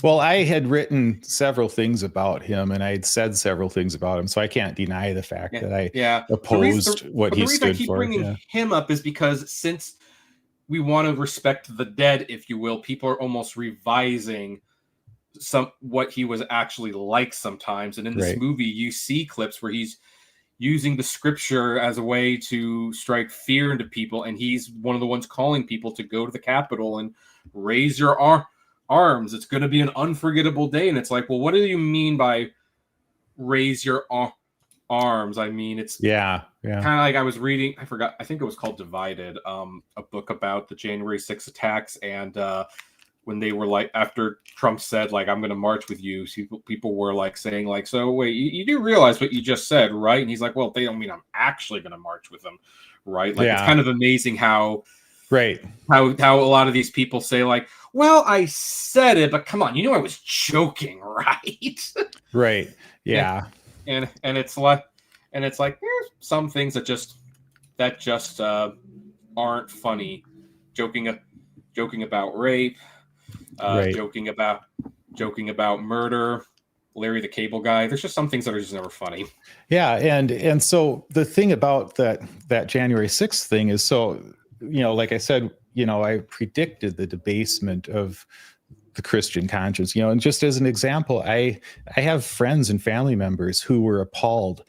Well, I had written several things about him, and I had said several things about him, so I can't deny the fact that I opposed what he stood for. The reason I keep bringing him up is because since we want to respect the dead, if you will, people are almost revising what he was actually like sometimes. And in this movie, you see clips where he's using the scripture as a way to strike fear into people, and he's one of the ones calling people to go to the Capitol and raise your arms. It's going to be an unforgettable day. And it's like, well, what do you mean by raise your arms? I mean, it's kind of like I was reading, I forgot, I think it was called Divided, a book about the January 6th attacks. And when they were like, after Trump said, like, I'm going to march with you, people were like saying, like, so wait, you do realize what you just said, right? And he's like, well, they don't mean I'm actually going to march with them, right? Like, it's kind of amazing how a lot of these people say, like, well, I said it, but come on, you know I was joking, right? Right. Yeah. And it's like there's some things that just aren't funny. Joking about rape. Joking about murder, Larry the Cable Guy. There's just some things that are just never funny. Yeah, and so the thing about that January 6th thing is, so, like I said, I predicted the debasement of the Christian conscience, and just as an example, I have friends and family members who were appalled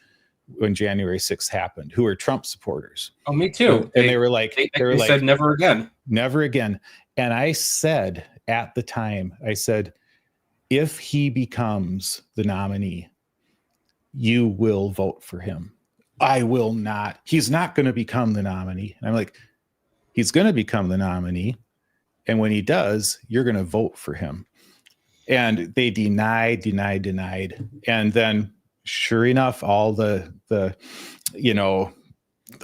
when January 6th happened, who are Trump supporters. Oh, me too. And they were like, they said never again. Never again. And I said at the time, if he becomes the nominee, you will vote for him. I will not. He's not going to become the nominee. And I'm like, he's going to become the nominee. And when he does, you're going to vote for him. And they denied. And then sure enough, all the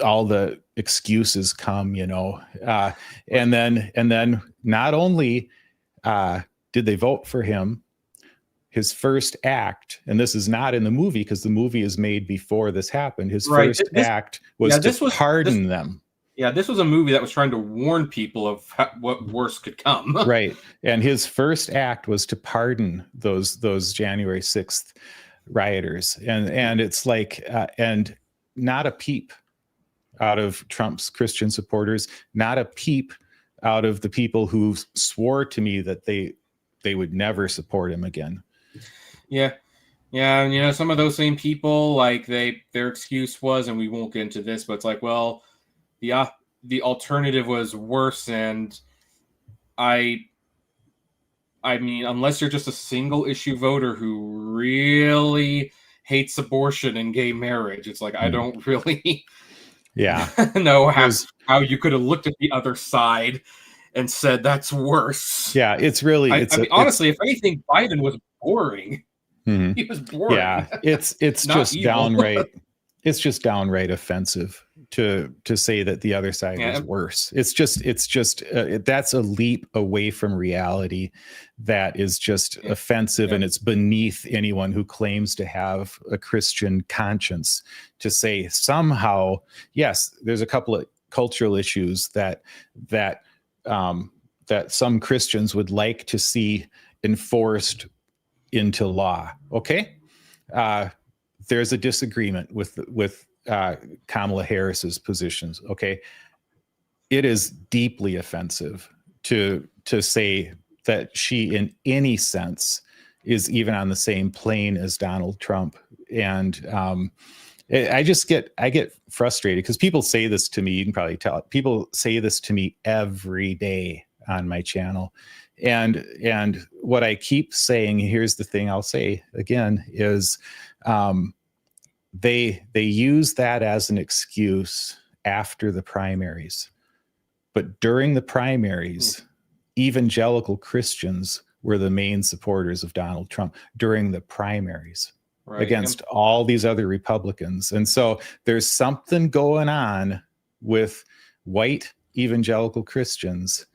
all the excuses come, and then not only did they vote for him, his first act, and this is not in the movie because the movie is made before this happened. His first act was to pardon them. Yeah, this was a movie that was trying to warn people of what worse could come. Right. And his first act was to pardon those January 6th rioters. And it's like, and not a peep out of Trump's Christian supporters, not a peep out of the people who swore to me that they would never support him again. Yeah. Yeah. And, some of those same people, like their excuse was, and we won't get into this, but it's like, well, the alternative was worse. And I mean, unless you're just a single issue voter who really hates abortion and gay marriage, it's like, I don't really know how you could have looked at the other side and said that's worse. Yeah, it's really. I mean, honestly, if anything, Biden was boring. Mm-hmm. He was boring. Yeah, it's just evil. Downright. It's just downright offensive to say that the other side is worse. It's just that's a leap away from reality that is just offensive, and it's beneath anyone who claims to have a Christian conscience to say somehow, yes, there's a couple of cultural issues that some Christians would like to see enforced into law. Okay. There's a disagreement with Kamala Harris's positions. Okay. It is deeply offensive to say that she in any sense is even on the same plane as Donald Trump. And I get frustrated because people say this to me. You can probably tell. People say this to me every day on my channel. And what I keep saying, here's the thing I'll say again, is they use that as an excuse after the primaries. But during the primaries, evangelical Christians were the main supporters of Donald Trump during the primaries. Right. Against all these other Republicans. And so there's something going on with white evangelical Christians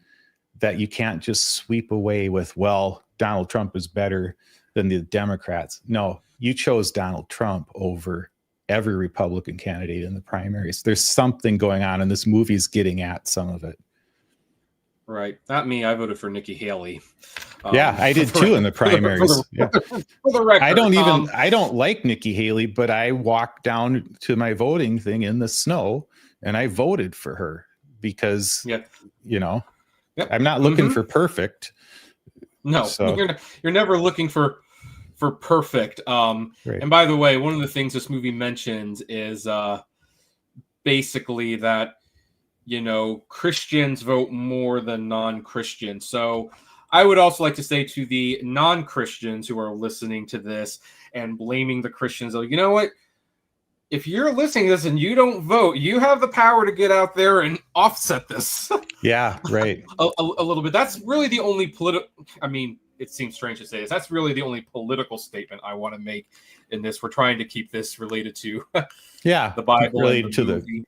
that you can't just sweep away with, well, Donald Trump is better than the Democrats. No, you chose Donald Trump over every Republican candidate in the primaries. There's something going on, and this movie's getting at some of it. Right. Not me. I voted for Nikki Haley. I did too in the primaries. For the record, I don't like Nikki Haley, but I walked down to my voting thing in the snow and I voted for her because, I'm not looking for perfect. No, so. You're never looking for perfect. Right. And by the way, one of the things this movie mentions is basically that, Christians vote more than non-Christians. So I would also like to say to the non-Christians who are listening to this and blaming the Christians, you know what? If you're listening to this and you don't vote, you have the power to get out there and offset this. Yeah, right. a little bit. That's really the only it seems strange to say this. That's really the only political statement I want to make in this. We're trying to keep this related to the Bible, related to movie.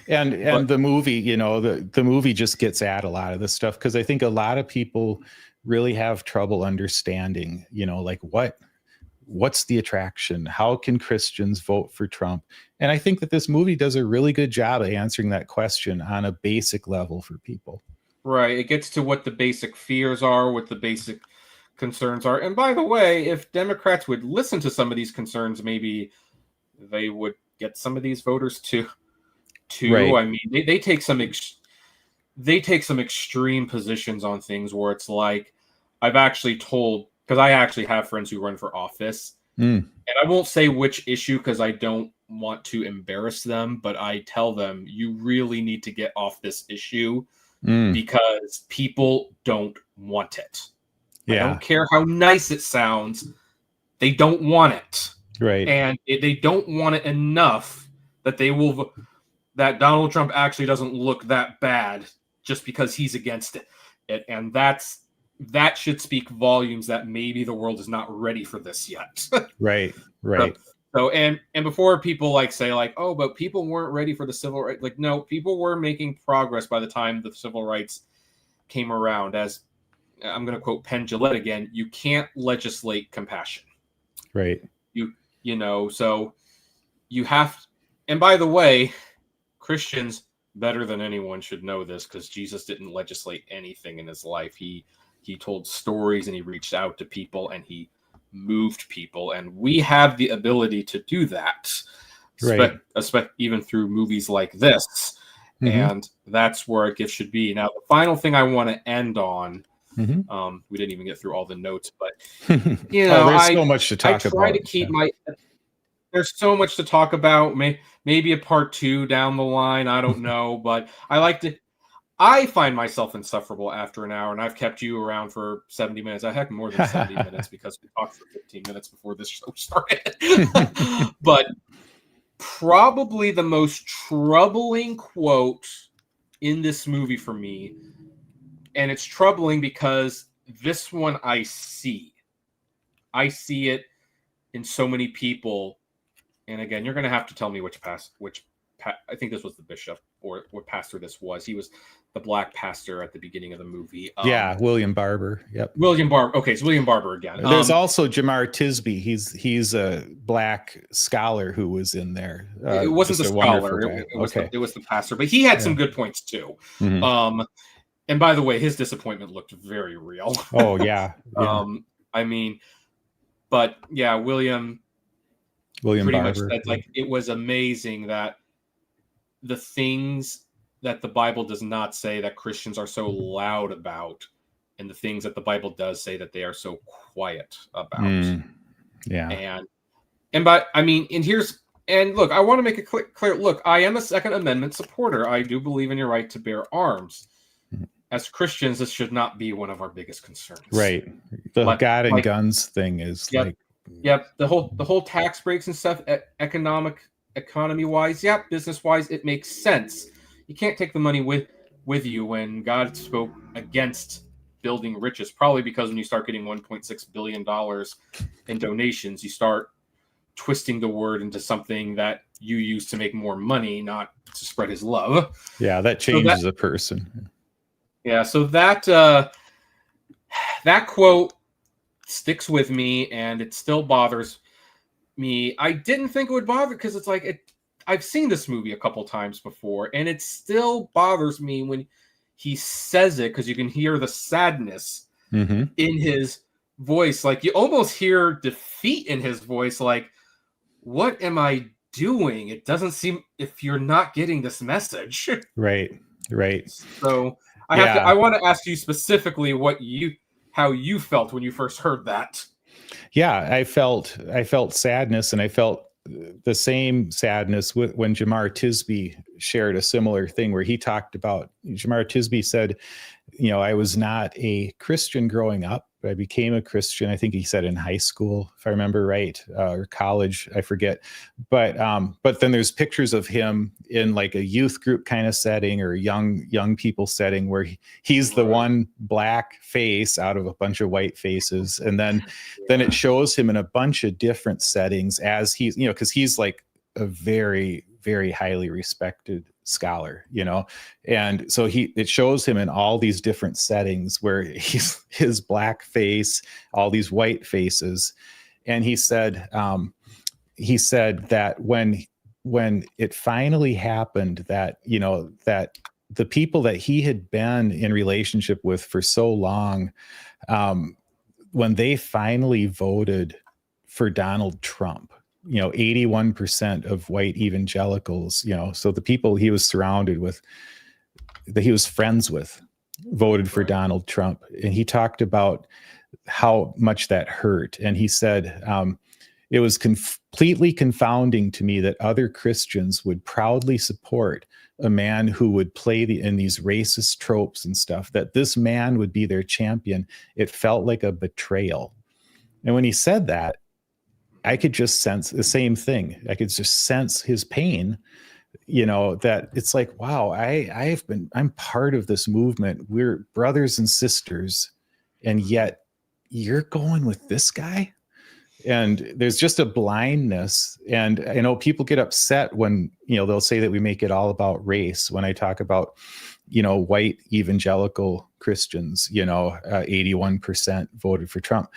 And the movie, the movie just gets at a lot of this stuff because I think a lot of people really have trouble understanding, like what's the attraction? How can Christians vote for Trump? And I think that this movie does a really good job of answering that question on a basic level for people. Right. It gets to what the basic fears are, what the basic concerns are. And by the way, if Democrats would listen to some of these concerns, maybe they would get some of these voters to. Right. I mean, they take some extreme positions on things where it's like, I've actually told, because I actually have friends who run for office, and I won't say which issue because I don't want to embarrass them, but I tell them, you really need to get off this issue because people don't want it. I don't care how nice it sounds. They don't want it. Right. And they don't want it enough that that Donald Trump actually doesn't look that bad just because he's against it. And that should speak volumes that maybe the world is not ready for this yet. Right. So and before people like say like, oh, but people weren't ready for the civil rights. Like, no, people were making progress by the time the civil rights came around. As I'm going to quote Penn Jillette again, you can't legislate compassion. Right. So you have, and by the way, Christians better than anyone should know this, because Jesus didn't legislate anything in his life. He told stories and he reached out to people and he moved people, and we have the ability to do that, right? Even through movies like this. And that's where a gift should be. Now, the final thing I want to end on. We didn't even get through all the notes, but there's so much to talk about. I try to keep there's so much to talk about. Maybe a part 2 down the line. I don't know, but I find myself insufferable after an hour, and I've kept you around for 70 minutes. I heck more than 70 minutes because we talked for 15 minutes before this show started. But probably the most troubling quote in this movie for me, and it's troubling because this one I see it in so many people. And again, you're going to have to tell me I think this was the bishop or what pastor this was. He was the black pastor at the beginning of the movie. William Barber. Yep. William Barber. Okay, it's William Barber again. There's also Jamar Tisby. He's a black scholar who was in there. It wasn't the scholar. It was the pastor, but he had some good points too. And by the way, his disappointment looked very real. Oh yeah. But yeah, William pretty Barber. Much said, like, it was amazing that the things that the Bible does not say that Christians are so loud about, and the things that the Bible does say that they are so quiet about. Yeah. And look, I want to make it clear. Look, I am a Second Amendment supporter. I do believe in your right to bear arms. As Christians, this should not be one of our biggest concerns. Right. The God and guns thing is Yep. The whole tax breaks and stuff, economy wise, business wise, it makes sense. You can't take the money with you when God spoke against building riches, probably because when you start getting $1.6 billion in donations, you start twisting the word into something that you use to make more money, not to spread his love. Yeah, that changes a person. Yeah, so that quote sticks with me, and it still bothers me. I didn't think it would bother, because it's like I've seen this movie a couple times before, and it still bothers me when he says it, because you can hear the sadness in his voice. Like, you almost hear defeat in his voice. Like, what am I doing? It doesn't seem, if you're not getting this message. Right. So I want to ask you specifically how you felt when you first heard that. Yeah, I felt sadness, and I felt the same sadness when Jamar Tisby shared a similar thing where he talked about, Jamar Tisby said, I was not a Christian growing up, but I became a Christian. I think he said in high school, if I remember right, or college, I forget. But then there's pictures of him in like a youth group kind of setting or young people setting where he's the one black face out of a bunch of white faces. And then it shows him in a bunch of different settings as he's, because he's like a very, very highly respected scholar, and so it shows him in all these different settings where he's his black face, all these white faces. And he said that when it finally happened, that that the people that he had been in relationship with for so long, when they finally voted for Donald Trump, 81% of white evangelicals, so the people he was surrounded with, that he was friends with, voted for Donald Trump. And he talked about how much that hurt. And he said, it was completely confounding to me that other Christians would proudly support a man who would play in these racist tropes and stuff, that this man would be their champion, it felt like a betrayal. And when he said that, I could just sense the same thing. I could just sense his pain, that it's like, wow, I'm part of this movement. We're brothers and sisters. And yet you're going with this guy. And there's just a blindness. And I know people get upset when, they'll say that we make it all about race. When I talk about, white evangelical Christians, 81% voted for Trump.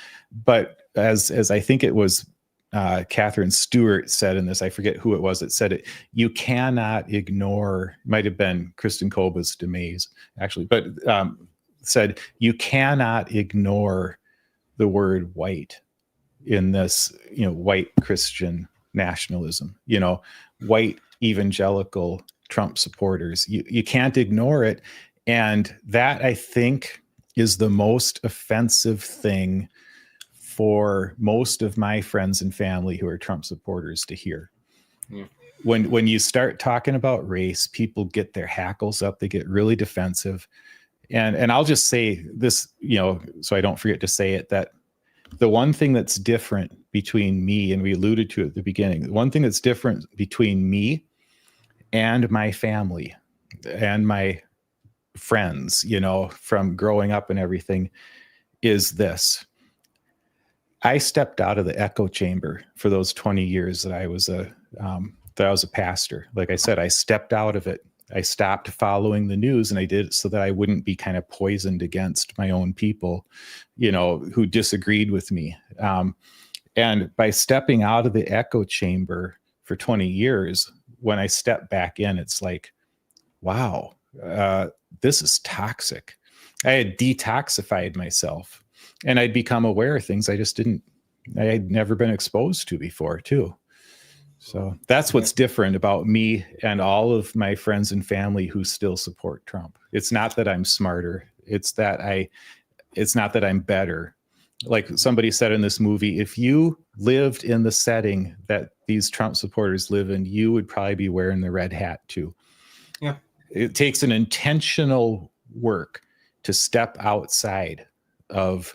But as I think it was Catherine Stewart said in this, I forget who it was that said it, you cannot ignore, might have been Kristen Kobus DeMays actually, but said you cannot ignore the word white in this, white Christian nationalism, white evangelical Trump supporters. You can't ignore it. And that, I think, is the most offensive thing for most of my friends and family who are Trump supporters to hear. Yeah. When you start talking about race, people get their hackles up, they get really defensive. And I'll just say this, so I don't forget to say it, that the one thing that's different between me, and we alluded to it at the beginning, the one thing that's different between me and my family and my friends, from growing up and everything, is this. I stepped out of the echo chamber for those 20 years that I was a pastor. Like I said, I stepped out of it. I stopped following the news, and I did it so that I wouldn't be kind of poisoned against my own people, who disagreed with me. And by stepping out of the echo chamber for 20 years, when I step back in, it's like, wow, this is toxic. I had detoxified myself, and I'd become aware of things I had never been exposed to before too. So that's what's different about me and all of my friends and family who still support Trump. It's not that I'm smarter. It's not that I'm better. Like somebody said in this movie, if you lived in the setting that these Trump supporters live in, you would probably be wearing the red hat too. Yeah. It takes an intentional work to step outside of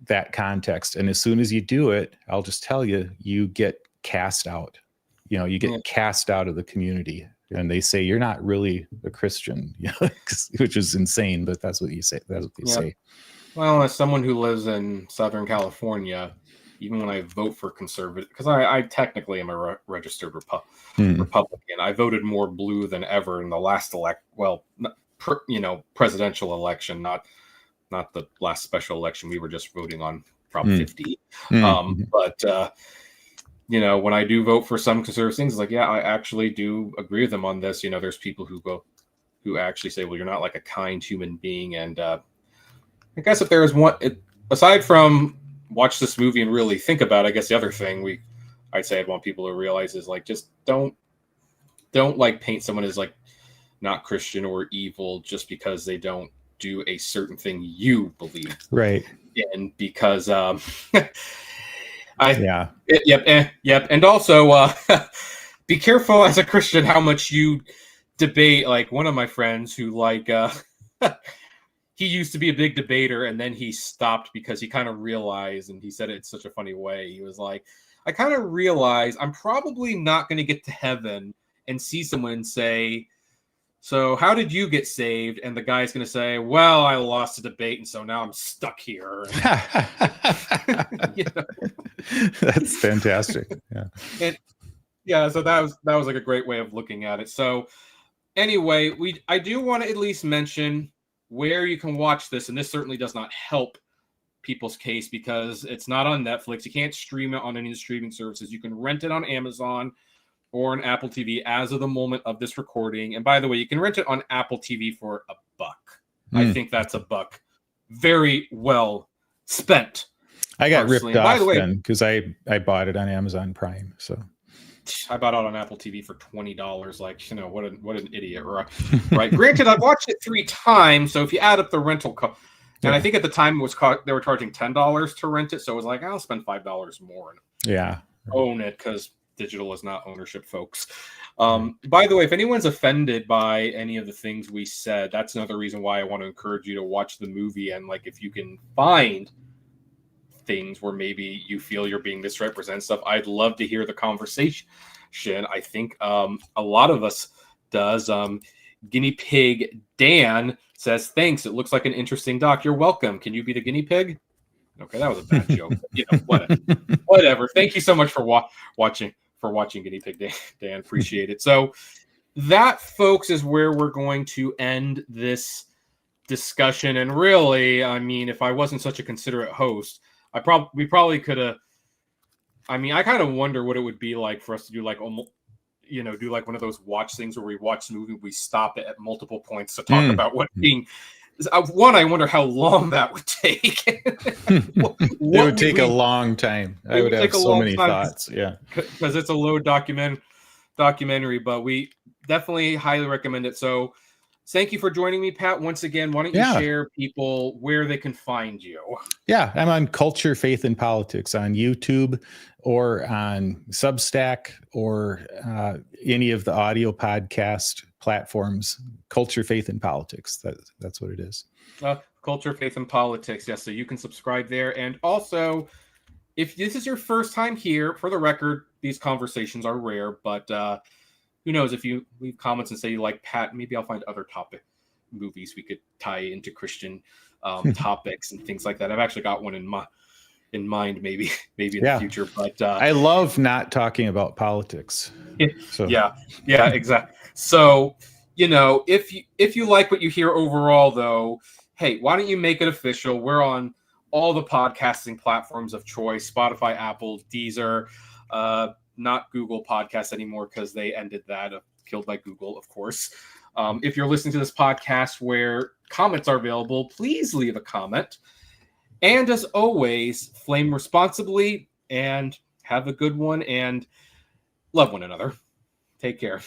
that context. And as soon as you do it, I'll just tell you, you get cast out. You get cast out of the community, and they say you're not really a Christian, which is insane, but that's what you say. That's what they say. Well, as someone who lives in Southern California, even when I vote for conservative, because I technically am a registered Republican, I voted more blue than ever in the last presidential election, not the last special election. We were just voting on Prop 50. But when I do vote for some conservative things, it's like, yeah, I actually do agree with them on this. There's people who actually say, well, you're not like a kind human being. And I guess if there is one, aside from watch this movie and really think about it, I guess the other thing I'd say I'd want people to realize is like, just don't like paint someone as like not Christian or evil just because they don't do a certain thing you believe. Right. And because, Yep. And also, be careful as a Christian how much you debate. Like one of my friends who he used to be a big debater, and then he stopped because he kind of realized, and he said it in such a funny way. He was like, I kind of realized I'm probably not going to get to heaven and see someone say, so how did you get saved? And the guy's going to say, well, I lost a debate, and so now I'm stuck here. That's fantastic. Yeah. So that was like a great way of looking at it. So anyway, I do want to at least mention where you can watch this, and this certainly does not help people's case because it's not on Netflix. You can't stream it on any of the streaming services. You can rent it on Amazon or on Apple TV as of the moment of this recording. And by the way, you can rent it on Apple TV for $1. I think that's $1 very well spent. I got ripped off then because I bought it on Amazon Prime. So I bought it on Apple TV for $20. Like, what an idiot, right? Granted, I've watched it 3 times. So if you add up the rental cost, and I think at the time they were charging $10 to rent it. So it was like, I'll spend $5 more and own it because Digital is not ownership, folks. By the way, if anyone's offended by any of the things we said, that's another reason why I want to encourage you to watch the movie. And like, if you can find things where maybe you feel you're being misrepresented stuff, I'd love to hear the conversation. I think a lot of us does. Guinea Pig Dan says, thanks. It looks like an interesting doc. You're welcome. Can you be the guinea pig? Okay, that was a bad joke. Whatever. Thank you so much for watching Guinea Pig Dan. Appreciate it. So that, folks, is where we're going to end this discussion. And really, I mean, if I wasn't such a considerate host, we probably could have. I mean, I kind of wonder what it would be like for us to do like almost, do like one of those watch things where we watch the movie, we stop it at multiple points to talk about what being. One, I wonder how long that would take. It would take a long time. I would have so many thoughts. Yeah, because it's a low documentary, but we definitely highly recommend it. So, thank you for joining me, Pat. Once again, why don't you share people where they can find you? Yeah, I'm on Culture, Faith, and Politics on YouTube or on Substack or any of the audio podcast platforms. Culture, Faith, and Politics. That's what it is. Culture, Faith, and Politics. Yes, so you can subscribe there. And also, if this is your first time here, for the record, these conversations are rare, but who knows, if you leave comments and say you like Pat, maybe I'll find other movies we could tie into Christian topics and things like that. I've actually got one in mind, maybe in the future. But I love not talking about politics. So. Yeah, exactly. So, if you like what you hear overall, though, hey, why don't you make it official? We're on all the podcasting platforms of choice: Spotify, Apple, Deezer. Not Google Podcasts anymore because they ended that, killed by Google, of course. If you're listening to this podcast where comments are available, please leave a comment. And as always, flame responsibly and have a good one and love one another. Take care.